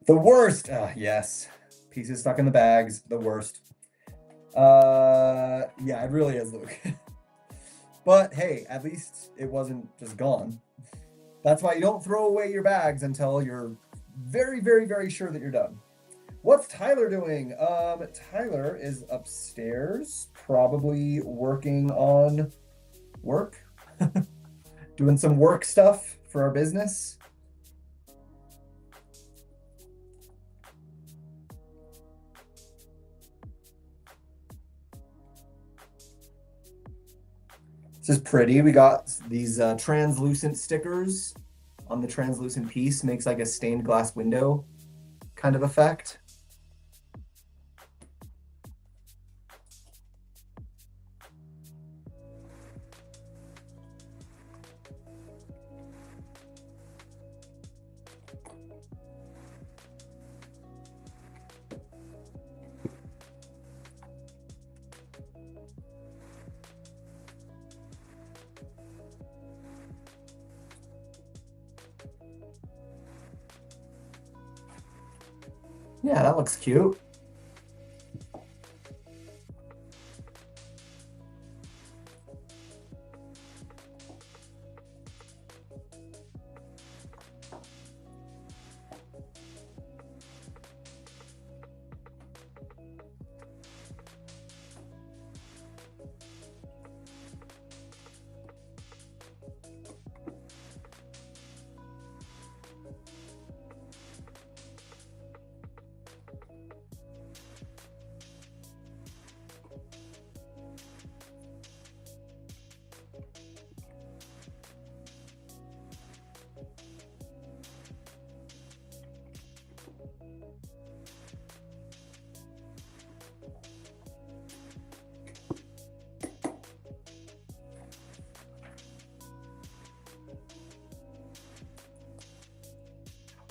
The worst. Yes. Pieces stuck in the bags. The worst. Yeah, it really is, Luke. But hey, at least it wasn't just gone. That's why you don't throw away your bags until you're very, very, very sure that you're done. What's Tyler doing? Tyler is upstairs, probably working on work. Doing some work stuff for our business. This is pretty. We got these translucent stickers on the translucent piece. Makes like a stained glass window kind of effect. Yeah, that looks cute.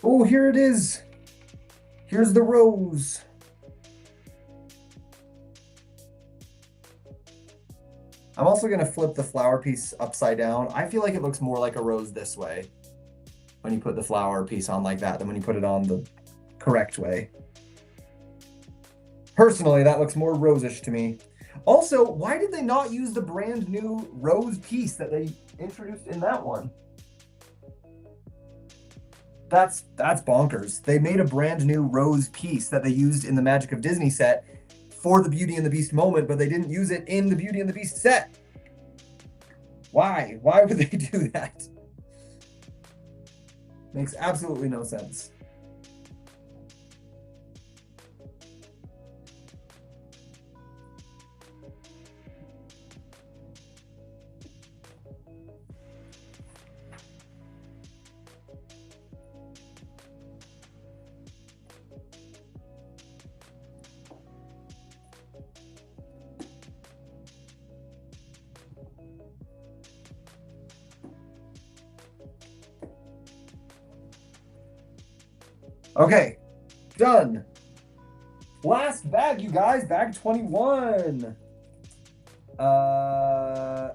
Oh, here it is. Here's the rose. I'm also going to flip the flower piece upside down. I feel like it looks more like a rose this way when you put the flower piece on like that than when you put it on the correct way. Personally, that looks more rosish to me. Also, why did they not use the brand new rose piece that they introduced in that one? That's bonkers. They made a brand new rose piece that they used in the Magic of Disney set for the Beauty and the Beast moment, but they didn't use it in the Beauty and the Beast set. Why? Why would they do that? Makes absolutely no sense. Okay, done. Last bag, you guys. Bag 21. The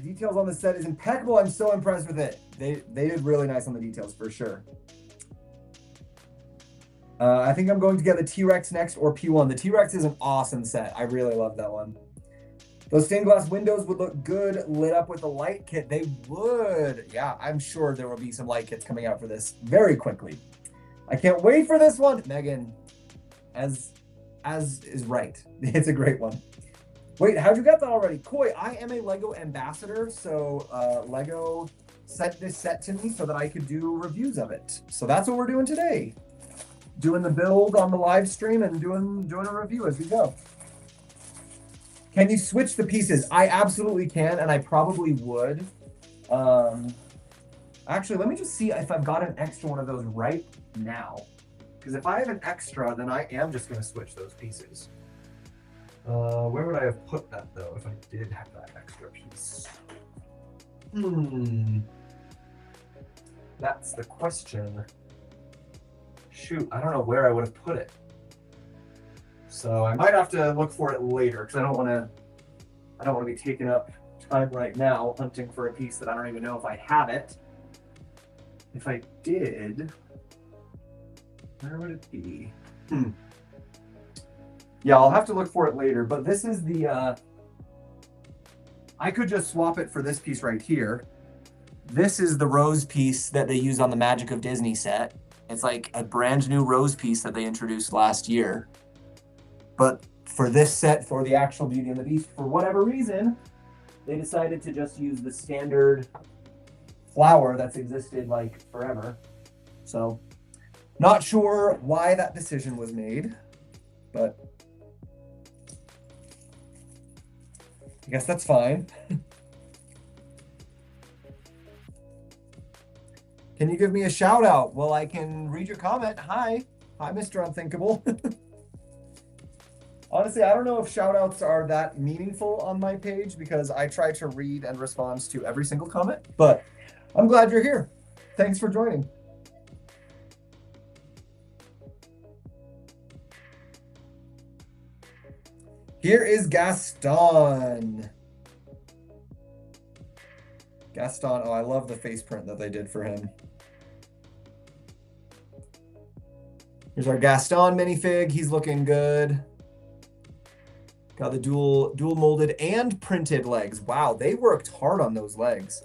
details on the set is impeccable. I'm so impressed with it. They did really nice on the details for sure. I think I'm going to get the T-Rex next or P1. The T-Rex is an awesome set. I really love that one. Those stained glass windows would look good lit up with a light kit. They would. Yeah, I'm sure there will be some light kits coming out for this very quickly. I can't wait for this one. Megan, as is right. It's a great one. Wait, how'd you get that already? Koi, I am a Lego ambassador, so Lego sent this set to me so that I could do reviews of it. So that's what we're doing today. Doing the build on the live stream and doing a review as we go. Can you switch the pieces? I absolutely can, and I probably would. Actually, let me just see if I've got an extra one of those right now. Because if I have an extra, then I am just going to switch those pieces. Where would I have put that, though, if I did have that extra piece? That's the question. Shoot, I don't know where I would have put it. So I might have to look for it later, because I don't want to be taking up time right now hunting for a piece that I don't even know if I have it. If I did, where would it be? Yeah, I'll have to look for it later, but this is the, I could just swap it for this piece right here. This is the rose piece that they use on the Magic of Disney set. It's like a brand new rose piece that they introduced last year. But for this set, for the actual Beauty and the Beast, for whatever reason, they decided to just use the standard flower that's existed like forever. So, not sure why that decision was made, but I guess that's fine. Can you give me a shout out? Well, I can read your comment. Hi, Mr. Unthinkable. Honestly, I don't know if shout outs are that meaningful on my page because I try to read and respond to every single comment, but I'm glad you're here. Thanks for joining. Here is Gaston. Gaston, oh, I love the face print that they did for him. Here's our Gaston minifig. He's looking good. Got the dual molded and printed legs. Wow, they worked hard on those legs.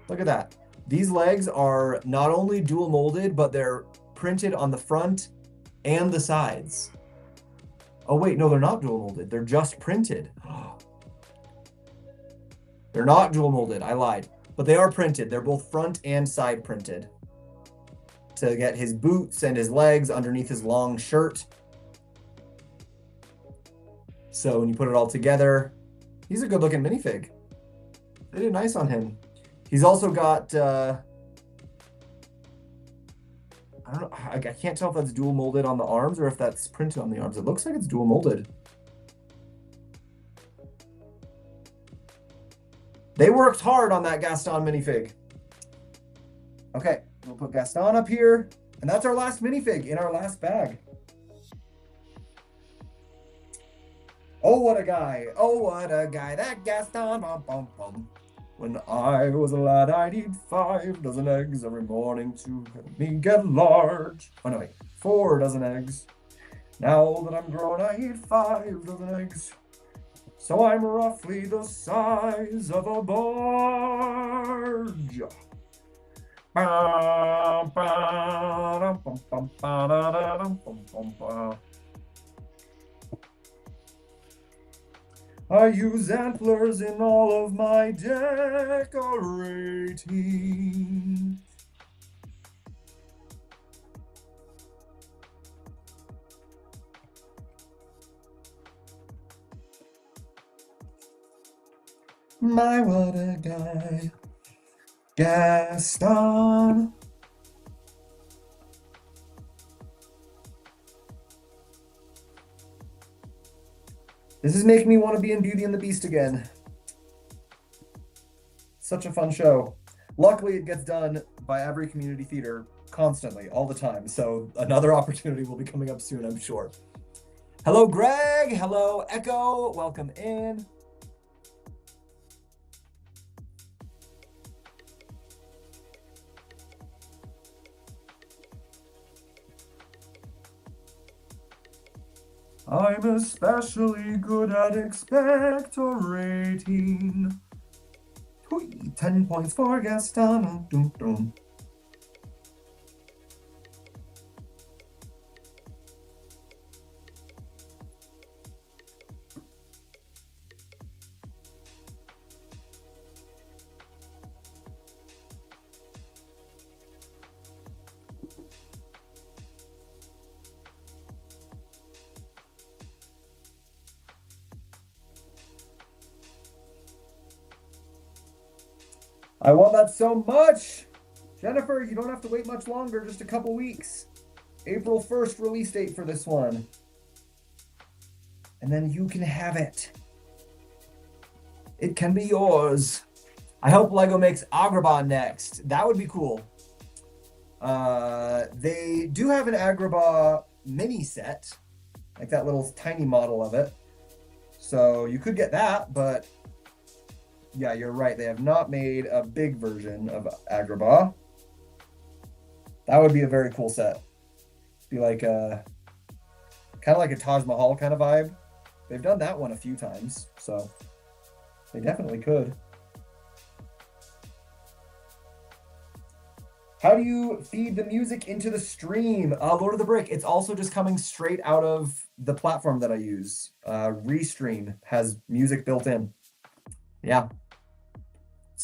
Look at that. These legs are not only dual molded, but they're printed on the front and the sides. Oh wait, no, they're not dual molded. They're just printed. They're not dual molded. I lied. But they are printed. They're both front and side printed. To get his boots and his legs underneath his long shirt. So when you put it all together, he's a good looking minifig. They did nice on him. He's also got, I don't know, I can't tell if that's dual molded on the arms or if that's printed on the arms. It looks like it's dual molded. They worked hard on that Gaston minifig. Okay, we'll put Gaston up here. And that's our last minifig in our last bag. Oh, what a guy. Oh, what a guy. That Gaston. Bum, bum, bum. When I was a lad, I'd eat 5 dozen eggs every morning to help me get large. Oh, no, wait. 4 dozen eggs. Now that I'm grown, I eat 5 dozen eggs. So I'm roughly the size of a barge. I use antlers in all of my decorating. My, what a guy. Gaston. This is making me want to be in Beauty and the Beast again. Such a fun show. Luckily, it gets done by every community theater constantly, all the time. So another opportunity will be coming up soon, I'm sure. Hello, Greg. Hello, Echo. Welcome in. I'm especially good at expectorating. 10 points for Gaston. Dum, dum. I want that so much. Jennifer, you don't have to wait much longer, just a couple weeks. April 1st release date for this one. And then you can have it. It can be yours. I hope LEGO makes Agrabah next. That would be cool. They do have an Agrabah mini set, like that little tiny model of it. So you could get that, but yeah, you're right. They have not made a big version of Agrabah. That would be a very cool set. Be like a kind of like a Taj Mahal kind of vibe. They've done that one a few times, so they definitely could. How do you feed the music into the stream? Lord of the Brick. It's also just coming straight out of the platform that I use. Restream has music built in. Yeah.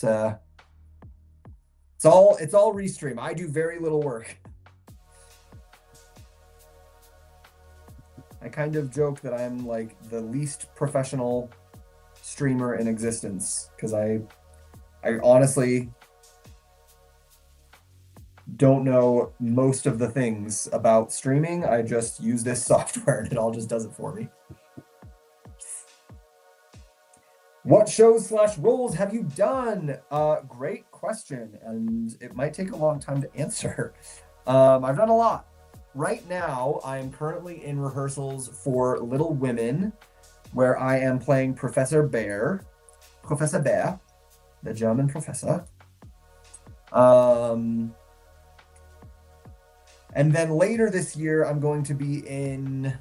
It's all Restream. I do very little work. I kind of joke that I'm like the least professional streamer in existence because I honestly don't know most of the things about streaming. I just use this software and it all just does it for me. What shows / roles have you done? Great question, and it might take a long time to answer. I've done a lot. Right now, I am currently in rehearsals for Little Women, where I am playing Professor Bear, the German professor. And then later this year, I'm going to be in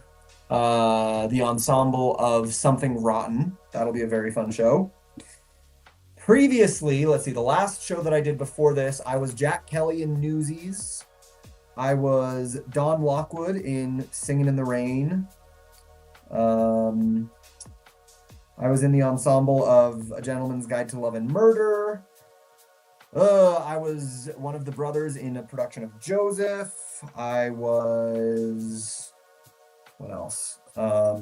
the ensemble of Something Rotten. That'll be a very fun show. Previously, let's see, the last show that I did before this, I was Jack Kelly in Newsies. I was Don Lockwood in Singing in the Rain. I was in the ensemble of A Gentleman's Guide to Love and Murder. I was one of the brothers in a production of Joseph. I was... What else? I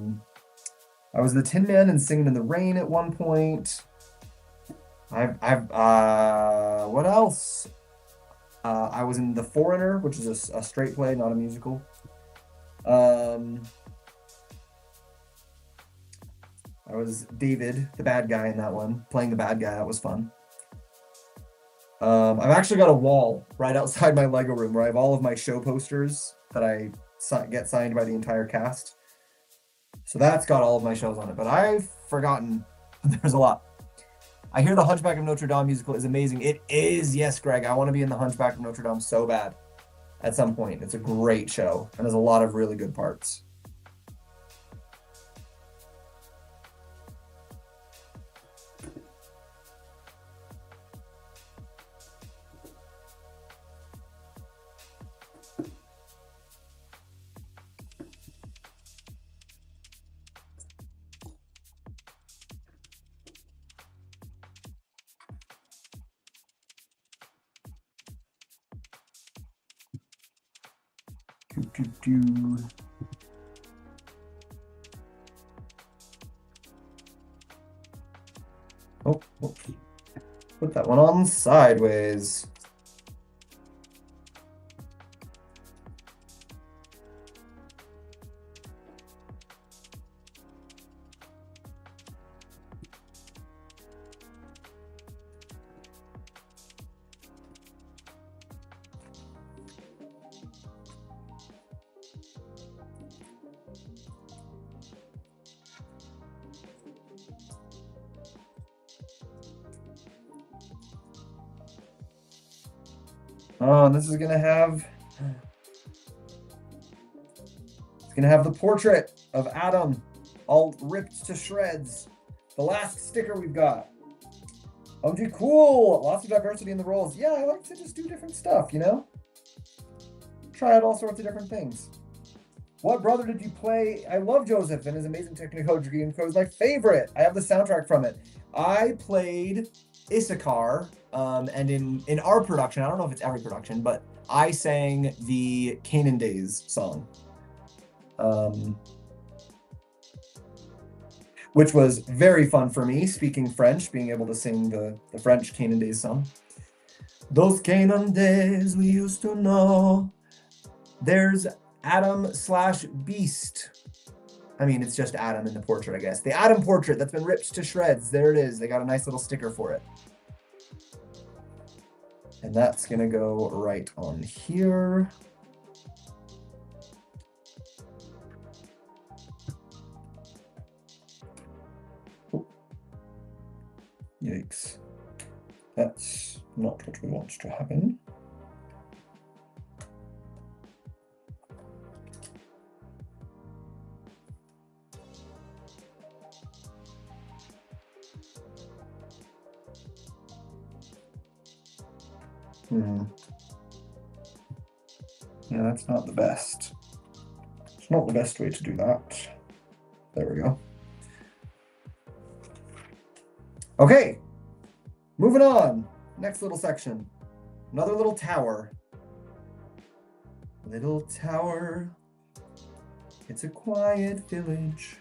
was the Tin Man in Singing in the Rain at one point. What else? I was in The Foreigner, which is a straight play, not a musical. I was David, the bad guy in that one, playing the bad guy. That was fun. I've actually got a wall right outside my Lego room where I have all of my show posters that I get signed by the entire cast. So that's got all of my shows on it, but I've forgotten. There's a lot. I hear the Hunchback of Notre Dame musical is amazing. It is, yes, Greg. I want to be in the Hunchback of Notre Dame so bad at some point. It's a great show, and there's a lot of really good parts. Oh, put that one on sideways. Oh, and this is gonna have the portrait of Adam all ripped to shreds. The last sticker we've got. OMG, cool! Lots of diversity in the roles. Yeah, I like to just do different stuff, you know? Try out all sorts of different things. What brother did you play? I love Joseph and his amazing Technicolor Dream Code is my favorite. I have the soundtrack from it. I played Issachar, and in our production, I don't know if it's every production, but I sang the Canaan Days song. Which was very fun for me, speaking French, being able to sing the French Canaan Days song. Those Canaan days we used to know. There's Adam/Beast. I mean, it's just Adam in the portrait, I guess. The Adam portrait that's been ripped to shreds. There it is. They got a nice little sticker for it. And that's going to go right on here. Oh. Yikes. That's not what we want to happen. Yeah, that's not the best. It's not the best way to do that. There we go. Okay, moving on. Next little section. Another little tower. Little tower. It's a quiet village.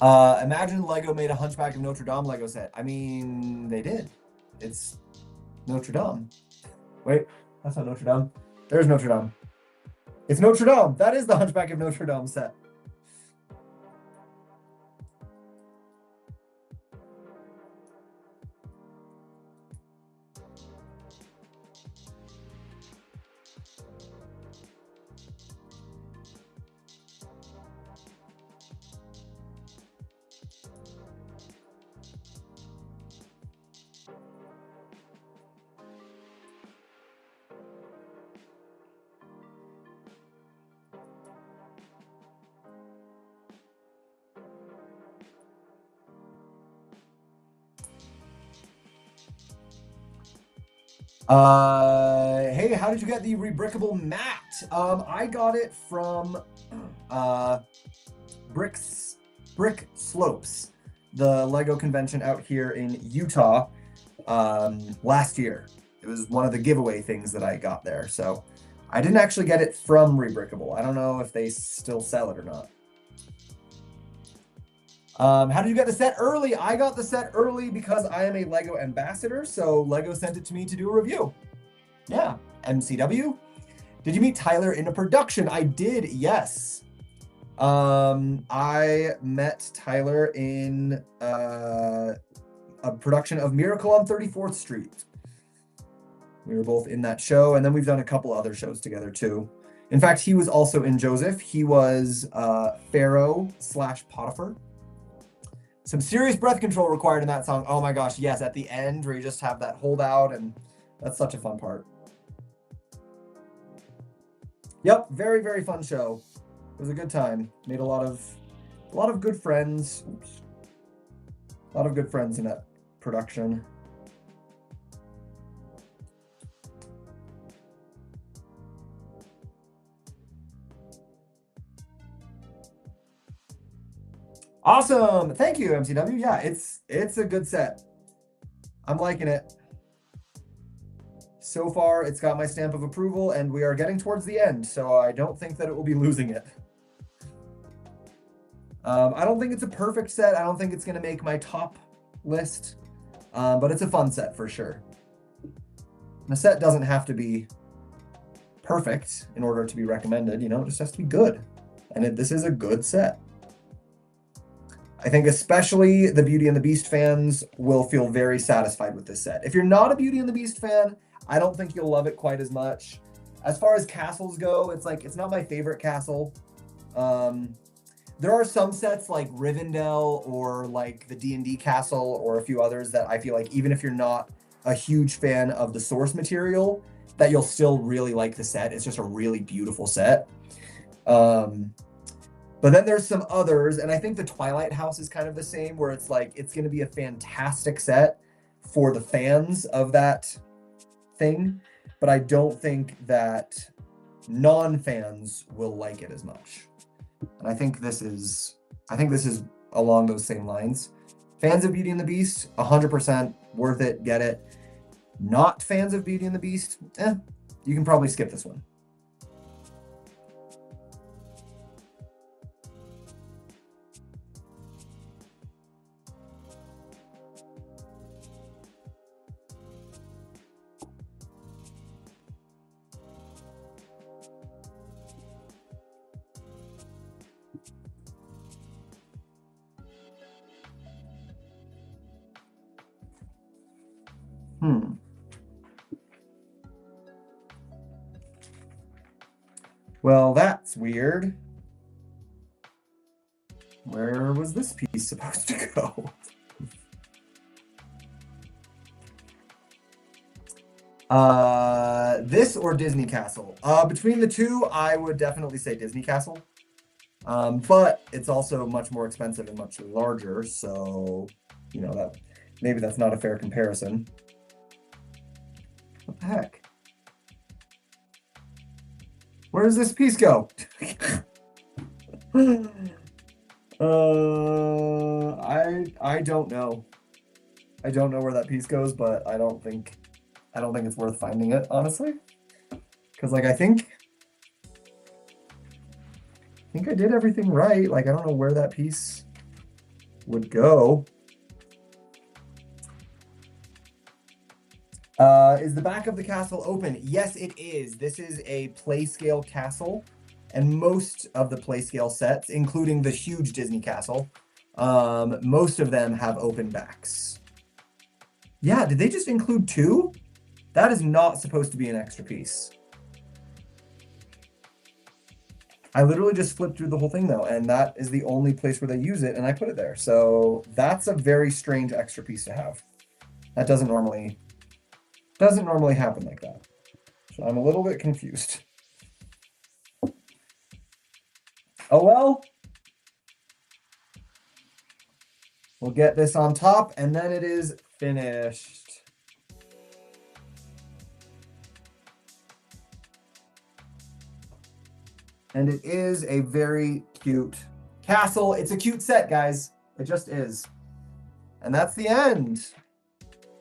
Imagine Lego made a Hunchback of Notre Dame Lego set. I mean, they did. It's Notre Dame. Wait, that's not Notre Dame. There's Notre Dame. It's Notre Dame. That is the Hunchback of Notre Dame set. Hey, how did you get the rebrickable mat? I got it from uh, Bricks Brick Slopes, the Lego convention out here in Utah, last year. It was one of the giveaway things that I got there. So I didn't actually get it from Rebrickable. I don't know if they still sell it or not. How did you get the set early? I got the set early because I am a Lego ambassador, so Lego sent it to me to do a review. Yeah, MCW. Did you meet Tyler in a production? I did, yes. I met Tyler in a production of Miracle on 34th Street. We were both in that show, and then we've done a couple other shows together too. In fact, he was also in Joseph. He was Pharaoh / Potiphar. Some serious breath control required in that song. Oh my gosh, yes, at the end where you just have that holdout, and that's such a fun part. Yep, very, very fun show. It was a good time. Made a lot of good friends. Oops. A lot of good friends in that production. Awesome. Thank you, MCW. Yeah, it's a good set. I'm liking it. So far, it's got my stamp of approval, and we are getting towards the end, so I don't think that it will be losing it. I don't think it's a perfect set. I don't think it's going to make my top list, but it's a fun set for sure. The set doesn't have to be perfect in order to be recommended, you know, it just has to be good. And this is a good set. I think especially the Beauty and the Beast fans will feel very satisfied with this set. If you're not a Beauty and the Beast fan, I don't think you'll love it quite as much. As far as castles go, it's not my favorite castle. There are some sets like Rivendell or like the D&D castle or a few others that I feel like even if you're not a huge fan of the source material, that you'll still really like the set. It's just a really beautiful set. But then there's some others, and I think the Twilight House is kind of the same, where it's like it's going to be a fantastic set for the fans of that thing, but I don't think that non-fans will like it as much. And I think this is along those same lines. Fans of Beauty and the Beast, 100% worth it, get it. Not fans of Beauty and the Beast, you can probably skip this one. Well, that's weird. Where was this piece supposed to go? This or Disney Castle? Between the two, I would definitely say Disney Castle. But it's also much more expensive and much larger, so you know that maybe that's not a fair comparison. What the heck? Where does this piece go? I don't know. I don't know where that piece goes, but I don't think it's worth finding it, honestly. Because like I think I did everything right. Like I don't know where that piece would go. Is the back of the castle open? Yes, it is. This is a play scale castle, and most of the play scale sets, including the huge Disney castle, most of them have open backs. Yeah, did they just include 2? That is not supposed to be an extra piece. I literally just flipped through the whole thing though, and that is the only place where they use it, and I put it there. So that's a very strange extra piece to have. That doesn't normally happen like that. So I'm a little bit confused. Oh well. We'll get this on top, and then it is finished. And it is a very cute castle. It's a cute set, guys. It just is. And that's the end.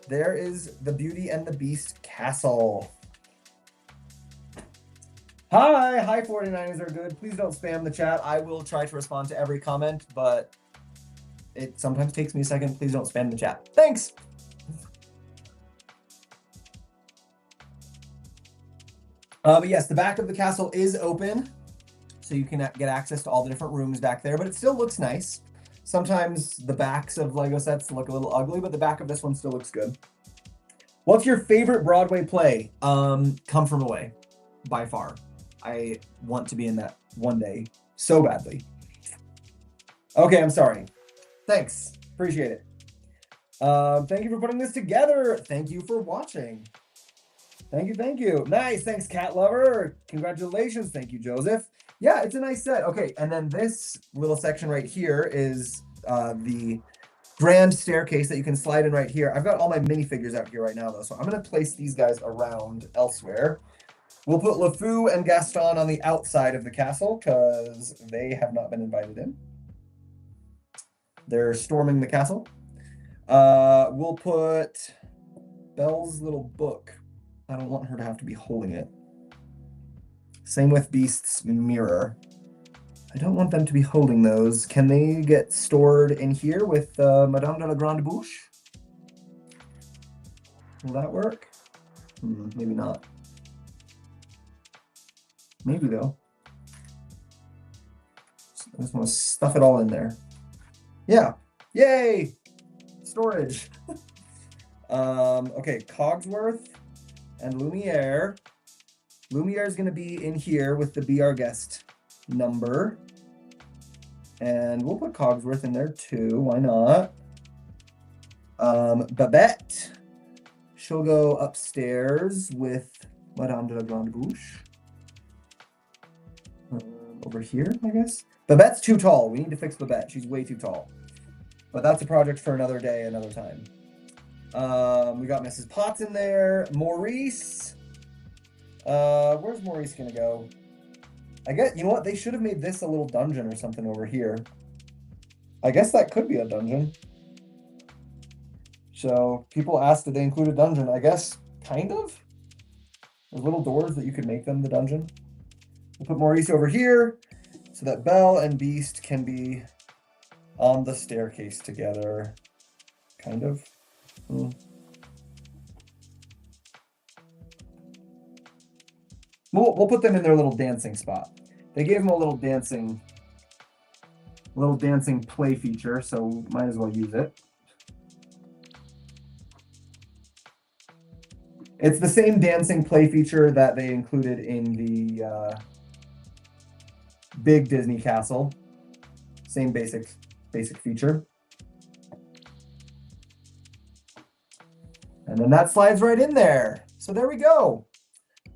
There is the Beauty and the Beast castle. Hi 49ers are good. Please don't spam the chat. I will try to respond to every comment, but it sometimes takes me a second. Please don't spam the chat. Thanks. But yes, the back of the castle is open, so you can get access to all the different rooms back there, but it still looks nice. Sometimes the backs of Lego sets look a little ugly, but the back of this one still looks good. What's your favorite Broadway play? Come From Away, by far. I want to be in that one day so badly. Okay, I'm sorry. Thanks. Appreciate it. Thank you for putting this together. Thank you for watching. Thank you. Nice. Thanks, Cat Lover. Congratulations. Thank you, Joseph. Yeah, it's a nice set. Okay, and then this little section right here is the grand staircase that you can slide in right here. I've got all my minifigures out here right now, though, so I'm going to place these guys around elsewhere. We'll put LeFou and Gaston on the outside of the castle because they have not been invited in. They're storming the castle. We'll put Belle's little book. I don't want her to have to be holding it. Same with Beast's mirror. I don't want them to be holding those. Can they get stored in here with Madame de la Grande Bouche? Will that work? Maybe not. Maybe though. I just want to stuff it all in there. Yeah. Yay! Storage. Okay, Cogsworth and Lumiere. Lumiere is going to be in here with the Be Our Guest number. And we'll put Cogsworth in there too. Why not? Babette. She'll go upstairs with Madame de la Grande Bouche. Over here, I guess. Babette's too tall. We need to fix Babette. She's way too tall. But that's a project for another day, another time. We got Mrs. Potts in there. Maurice. Where's Maurice gonna go? I guess, you know what? They should have made this a little dungeon or something over here. I guess that could be a dungeon. So people asked, did they include a dungeon? I guess, kind of. There's little doors that you could make them the dungeon. We'll put Maurice over here so that Belle and Beast can be on the staircase together. Kind of. We'll put them in their little dancing spot. They gave them a little dancing play feature, so might as well use it. It's the same dancing play feature that they included in the big Disney castle. Same basic feature. And then that slides right in there. So there we go.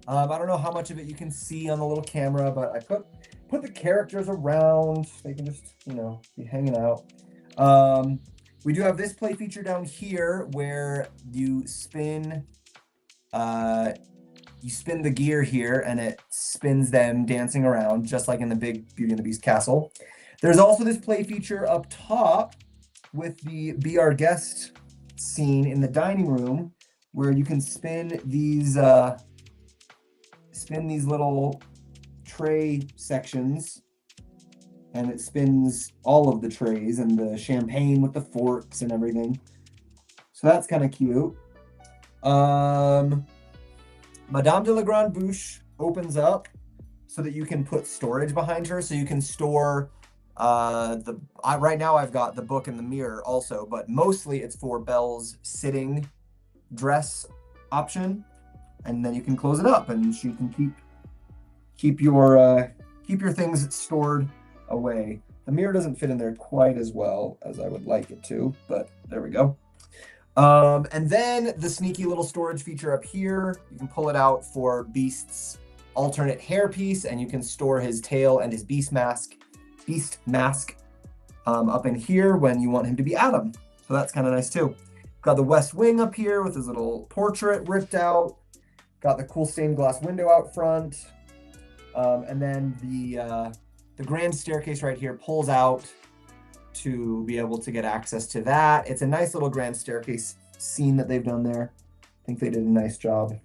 I don't know how much of it you can see on the little camera, but I put the characters around. They can just, be hanging out. We do have this play feature down here where you spin the gear here and it spins them dancing around, just like in the big Beauty and the Beast castle. There's also this play feature up top with the Be Our Guest scene in the dining room where you can spin these little tray sections, and it spins all of the trays and the champagne with the forks and everything. So that's kind of cute. Madame de la Grande Bouche opens up so that you can put storage behind her, so you can store right now I've got the book and the mirror also, but mostly it's for Belle's sitting dress option, and then you can close it up and she can keep your things stored away. The mirror doesn't fit in there quite as well as I would like it to, but there we go. And then the sneaky little storage feature up here, you can pull it out for Beast's alternate hairpiece, and you can store his tail and his beast mask up in here when you want him to be Adam. So that's kind of nice too. Got the West Wing up here with his little portrait ripped out. Got the cool stained glass window out front. And then the grand staircase right here pulls out to be able to get access to that. It's a nice little grand staircase scene that they've done there. I think they did a nice job.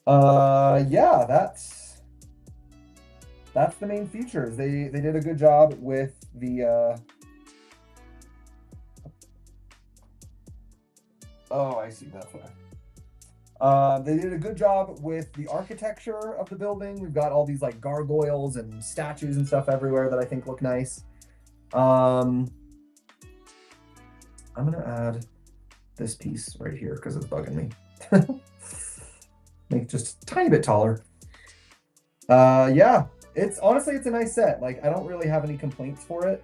Yeah, that's the main features. They did a good job with the oh, I see, that's why. They did a good job with the architecture of the building. We've got all these like gargoyles and statues and stuff everywhere that I think look nice. I'm gonna add this piece right here because it's bugging me. Make it just a tiny bit taller. Yeah, it's honestly, it's a nice set. Like, I don't really have any complaints for it.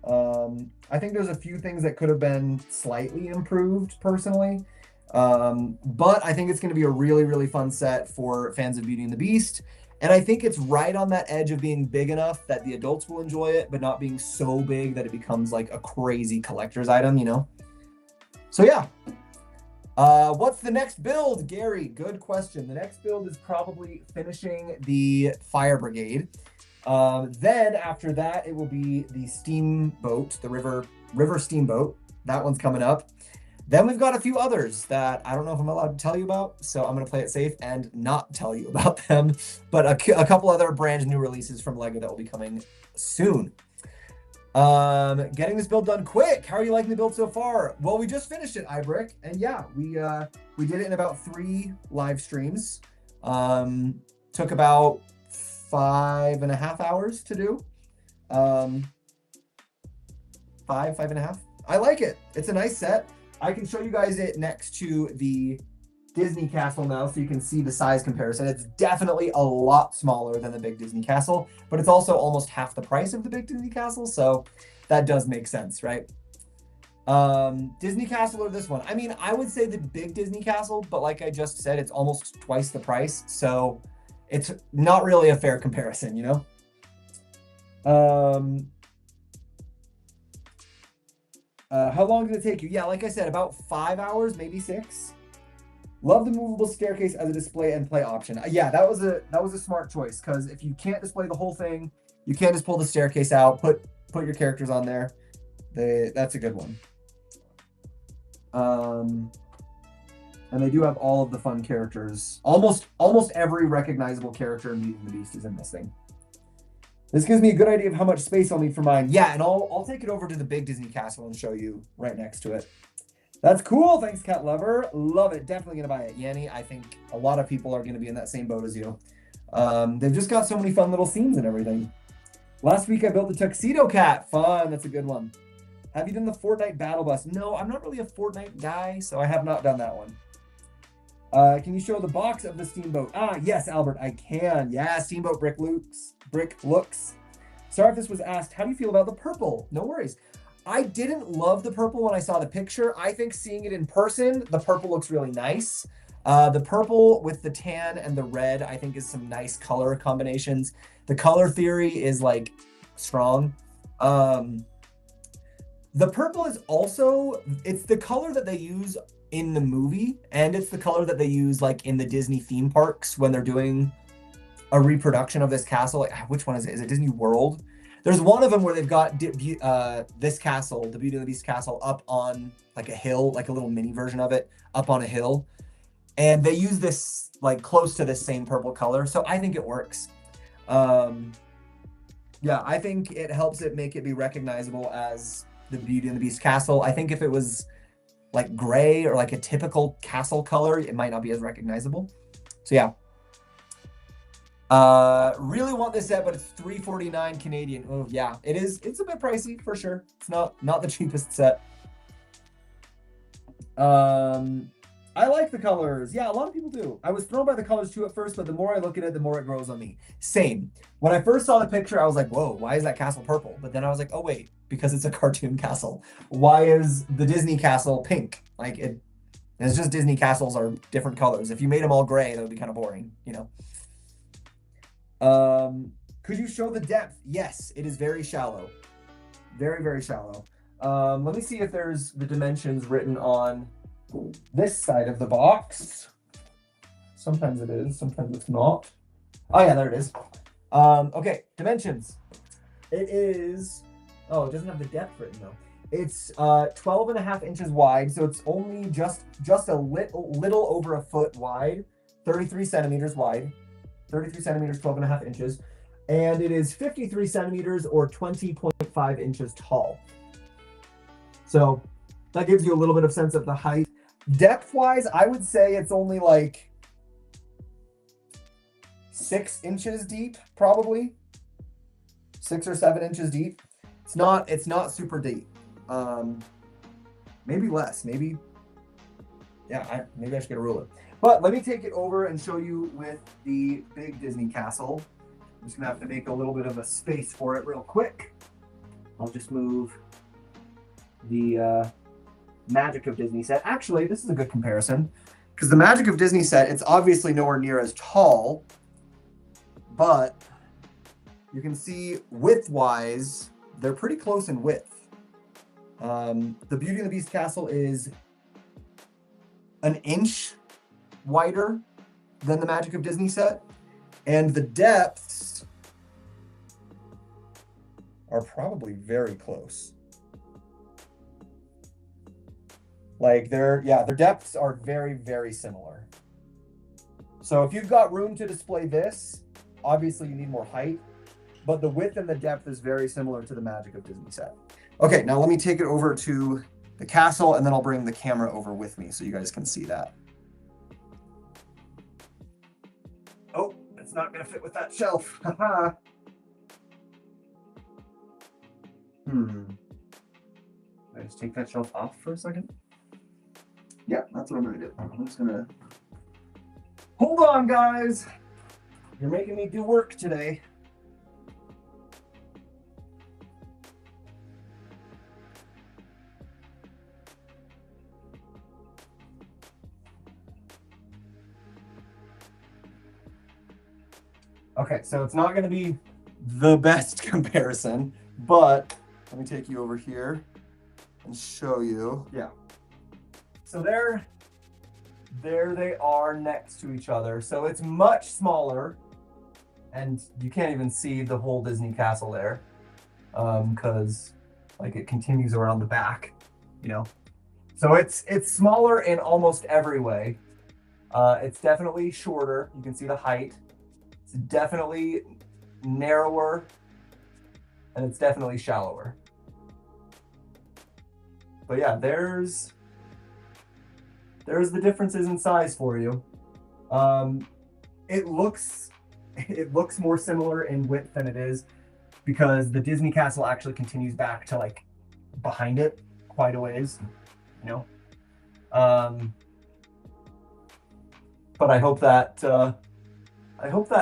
I think there's a few things that could have been slightly improved personally. But I think it's going to be a really, really fun set for fans of Beauty and the Beast. And I think it's right on that edge of being big enough that the adults will enjoy it, but not being so big that it becomes like a crazy collector's item, you know? So yeah. What's the next build, Gary? Good question. The next build is probably finishing the Fire Brigade. Then after that, it will be the steamboat, the river steamboat. That one's coming up. Then we've got a few others that I don't know if I'm allowed to tell you about, so I'm going to play it safe and not tell you about them. But a couple other brand new releases from LEGO that will be coming soon. Getting this build done quick. How are you liking the build so far? Well, we just finished it, iBrick, and yeah, we did it in about 3 live streams. Took about 5.5 hours to do. 5.5. I like it. It's a nice set. I can show you guys it next to the Disney Castle now so you can see the size comparison. It's definitely a lot smaller than the big Disney Castle, but it's also almost half the price of the big Disney Castle, so that does make sense, right? Disney Castle or this one? I mean, I would say the big Disney Castle, but like I just said, it's almost twice the price, so it's not really a fair comparison, you know? How long did it take you? Yeah, like I said, about 5 hours, maybe 6. Love the movable staircase as a display and play option. Yeah, that was a smart choice, because if you can't display the whole thing, you can't just pull the staircase out, put your characters on there. That's a good one. And they do have all of the fun characters. Almost every recognizable character in Beauty and the Beast is in this thing. This gives me a good idea of how much space I'll need for mine. Yeah, and I'll take it over to the big Disney Castle and show you right next to it. That's cool. Thanks, Cat Lover. Love it. Definitely going to buy it. Yanni, I think a lot of people are going to be in that same boat as you. They've just got so many fun little scenes and everything. Last week, I built the Tuxedo Cat. Fun. That's a good one. Have you done the Fortnite Battle Bus? No, I'm not really a Fortnite guy, so I have not done that one. Can you show the box of the Steamboat? Ah, yes, Albert, I can. Yeah, Steamboat brick looks. Sorry if this was asked. How do you feel about the purple? No worries. I didn't love the purple when I saw the picture. I think seeing it in person, the purple looks really nice. The purple with the tan and the red, I think is some nice color combinations. The color theory is like strong. The purple is also, it's the color that they use in the movie, and it's the color that they use like in the Disney theme parks when they're doing a reproduction of this castle. Like, which one is it? Is it Disney World? There's one of them where they've got this castle, the Beauty and the Beast castle, up on like a hill, like a little mini version of it, up on a hill. And they use this like close to this same purple color. So I think it works. Yeah, I think it helps it make it be recognizable as the Beauty and the Beast castle. I think if it was like gray or like a typical castle color, it might not be as recognizable. So yeah. Really want this set, but it's $349 Canadian. Oh yeah, it is. It's a bit pricey for sure. It's not the cheapest set. I like the colors. Yeah, a lot of people do. I was thrown by the colors too at first, but the more I look at it, the more it grows on me. Same. When I first saw the picture, I was like, whoa, why is that castle purple? But then I was like, oh wait, because it's a cartoon castle. Why is the Disney castle pink? Like it's just Disney castles are different colors. If you made them all gray, that would be kind of boring, you know? Could you show the depth? Yes, it is very shallow. Very, very shallow. Let me see if there's the dimensions written on this side of the box. Sometimes it is, sometimes it's not. Oh yeah, there it is. Okay, dimensions. It is, oh, it doesn't have the depth written though. It's 12 and a half inches wide, so it's only just a little over a foot wide, 33 centimeters wide, 33 centimeters, 12 and a half inches. And it is 53 centimeters or 20.5 inches tall. So that gives you a little bit of sense of the height. Depth-wise, I would say it's only like 6 inches deep, probably 6 or 7 inches deep. It's not super deep. Maybe less. Maybe, yeah. Maybe I should get a ruler. But let me take it over and show you with the big Disney castle. I'm just gonna have to make a little bit of a space for it real quick. I'll just move the Magic of Disney set. Actually, this is a good comparison because the Magic of Disney set, it's obviously nowhere near as tall, but you can see width-wise, they're pretty close in width. The Beauty and the Beast castle is an inch wider than the Magic of Disney set, and the depths are probably very close. Like their depths are very, very similar. So if you've got room to display this, obviously you need more height, but the width and the depth is very similar to the Magic of Disney set. Okay, now let me take it over to the castle and then I'll bring the camera over with me so you guys can see that. Oh, it's not gonna fit with that shelf. Haha. I just take that shelf off for a second? Yeah, that's what I'm gonna do. I'm just gonna, hold on guys. You're making me do work today. Okay, so it's not gonna be the best comparison, but let me take you over here and show you. Yeah. So there they are next to each other. So it's much smaller, and you can't even see the whole Disney castle there, because like it continues around the back, you know. So it's smaller in almost every way. It's definitely shorter. You can see the height. It's definitely narrower, and it's definitely shallower. But yeah, there's the differences in size for you. It looks more similar in width than it is because the Disney castle actually continues back to like behind it quite a ways, you know. But I hope that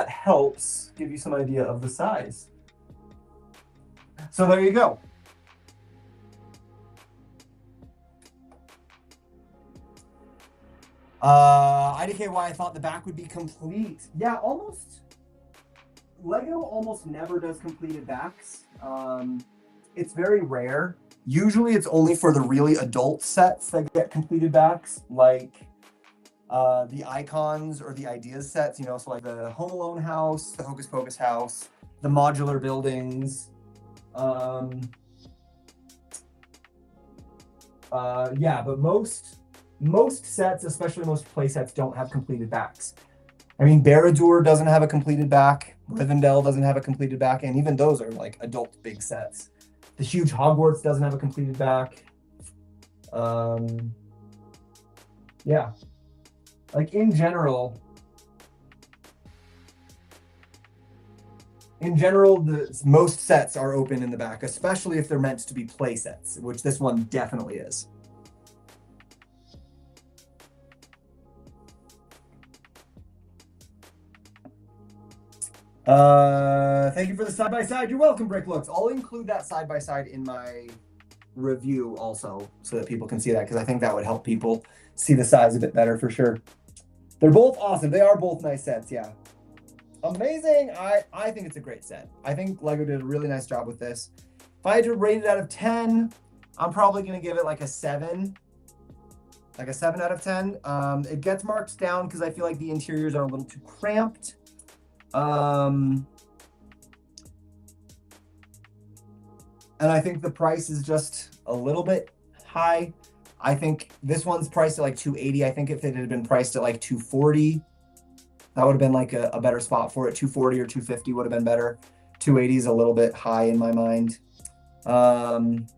helps give you some idea of the size. So there you go. IDKY, I thought the back would be complete. Yeah, almost. Lego almost never does completed backs. It's very rare. Usually it's only for the really adult sets that get completed backs, like the icons or the ideas sets, you know, so like the Home Alone house, the Hocus Pocus house, the modular buildings. Yeah, but most sets, especially most play sets, don't have completed backs. I mean, Barad-dûr doesn't have a completed back. Rivendell doesn't have a completed back, and even those are like adult big sets. The huge Hogwarts doesn't have a completed back. Yeah, like in general, most sets are open in the back, especially if they're meant to be play sets, which this one definitely is. Thank you for the side-by-side. You're welcome, Brick Looks. I'll include that side-by-side in my review also so that people can see that, because I think that would help people see the size a bit better for sure. They're both awesome. They are both nice sets, yeah. Amazing. I think it's a great set. I think Lego did a really nice job with this. If I had to rate it out of 10, I'm probably going to give it like a 7. Like a 7 out of 10. It gets marked down because I feel like the interiors are a little too cramped. And I think the price is just a little bit high. I think this one's priced at like 280. I think if it had been priced at like 240, that would have been like a better spot for it. 240 or 250 would have been better. 280 is a little bit high in my mind. And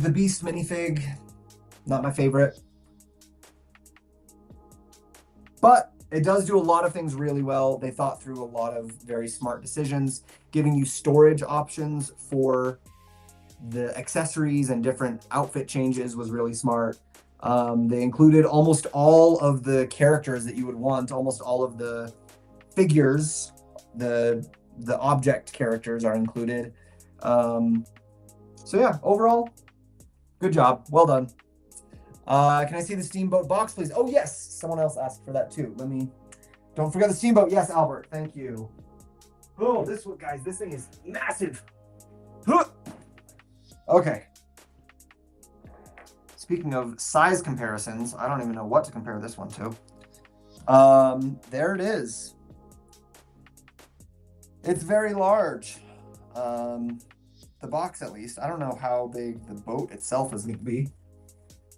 the Beast minifig, not my favorite. But it does do a lot of things really well. They thought through a lot of very smart decisions, giving you storage options for the accessories and different outfit changes was really smart. They included almost all of the characters that you would want, almost all of the figures, the object characters are included. So yeah, overall, good job. Well done. Can I see the steamboat box, please? Oh, yes. Someone else asked for that too. Don't forget the steamboat. Yes, Albert. Thank you. Oh, this one, guys, this thing is massive. Okay. Speaking of size comparisons, I don't even know what to compare this one to. There it is. It's very large. The box, at least. I don't know how big the boat itself is going to be.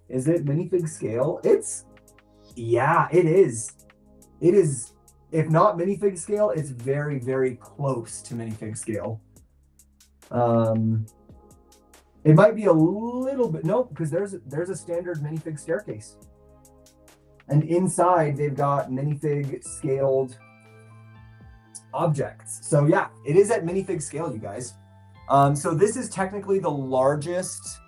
Is it minifig scale? Yeah, it is. It is, if not minifig scale, it's very, very close to minifig scale. It might be a little bit, no, because there's a standard minifig staircase. And inside they've got minifig scaled objects. So yeah, it is at minifig scale, you guys. So this is technically the largest.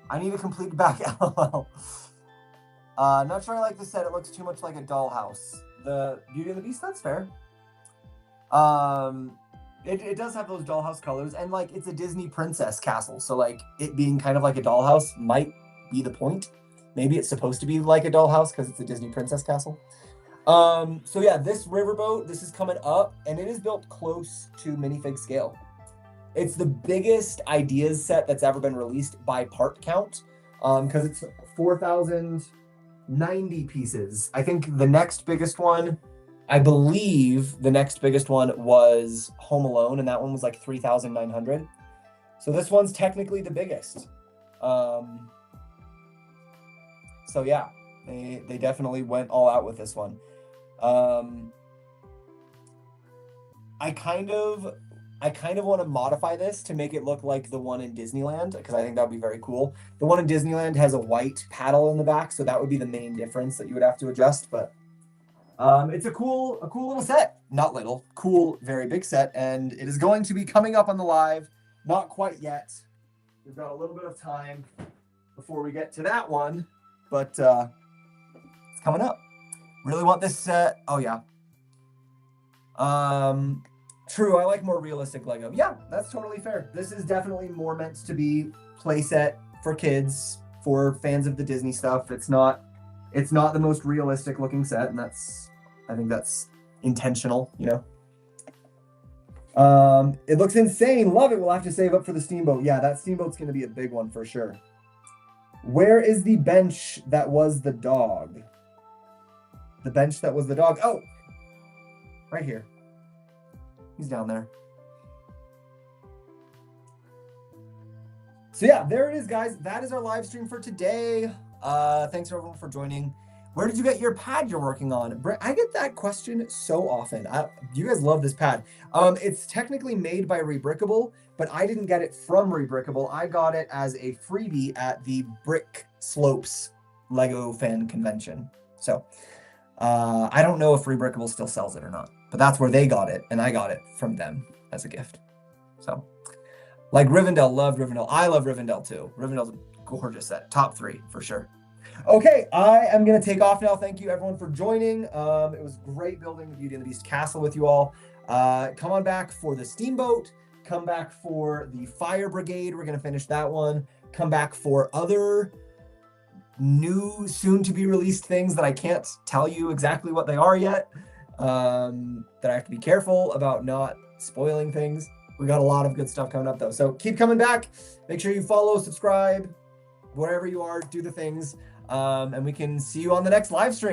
I need a complete back. LOL. Not sure I like the set. It looks too much like a dollhouse. The Beauty and the Beast, that's fair. It does have those dollhouse colors, and like it's a Disney princess castle, so like it being kind of like a dollhouse might be the point. Maybe it's supposed to be like a dollhouse because it's a Disney princess castle. So yeah, this riverboat, this is coming up, and it is built close to minifig scale. It's the biggest ideas set that's ever been released by part count, because it's 4,090 pieces. I think the next biggest one, I believe the next biggest one was Home Alone, and that one was like 3,900. So this one's technically the biggest. So yeah, they definitely went all out with this one. I kind of want to modify this to make it look like the one in Disneyland, because I think that would be very cool. The one in Disneyland has a white paddle in the back, so that would be the main difference that you would have to adjust. But it's a cool little set. Not little, cool, very big set, and it is going to be coming up on the live. Not quite yet. We've got a little bit of time before we get to that one, but it's coming up. Really want this set. Oh yeah. True, I like more realistic Lego. Yeah, that's totally fair. This is definitely more meant to be playset for kids, for fans of the Disney stuff. It's not the most realistic looking set, and I think that's intentional, you know. It looks insane. Love it. We'll have to save up for the steamboat. Yeah, that steamboat's going to be a big one for sure. Where is the bench that was the dog? The bench that was the dog. Oh, right here. He's down there. So yeah, there it is, guys. That is our live stream for today. Thanks everyone for joining. Where did you get your pad you're working on? I get that question so often. You guys love this pad. It's technically made by Rebrickable, but I didn't get it from Rebrickable. I got it as a freebie at the Brick Slopes Lego fan convention. So I don't know if Rebrickable still sells it or not, but that's where they got it, and I got it from them as a gift. So, like Rivendell, loved Rivendell. I love Rivendell too. Rivendell's a gorgeous set. Top 3 for sure. Okay, I am going to take off now. Thank you everyone for joining. It was great building the Beauty and the Beast castle with you all. Come on back for the steamboat. Come back for the fire brigade. We're going to finish that one. Come back for other new, soon to be released things that I can't tell you exactly what they are yet. That I have to be careful about not spoiling things. We got a lot of good stuff coming up though. So keep coming back. Make sure you follow, subscribe, wherever you are, do the things. And we can see you on the next live stream.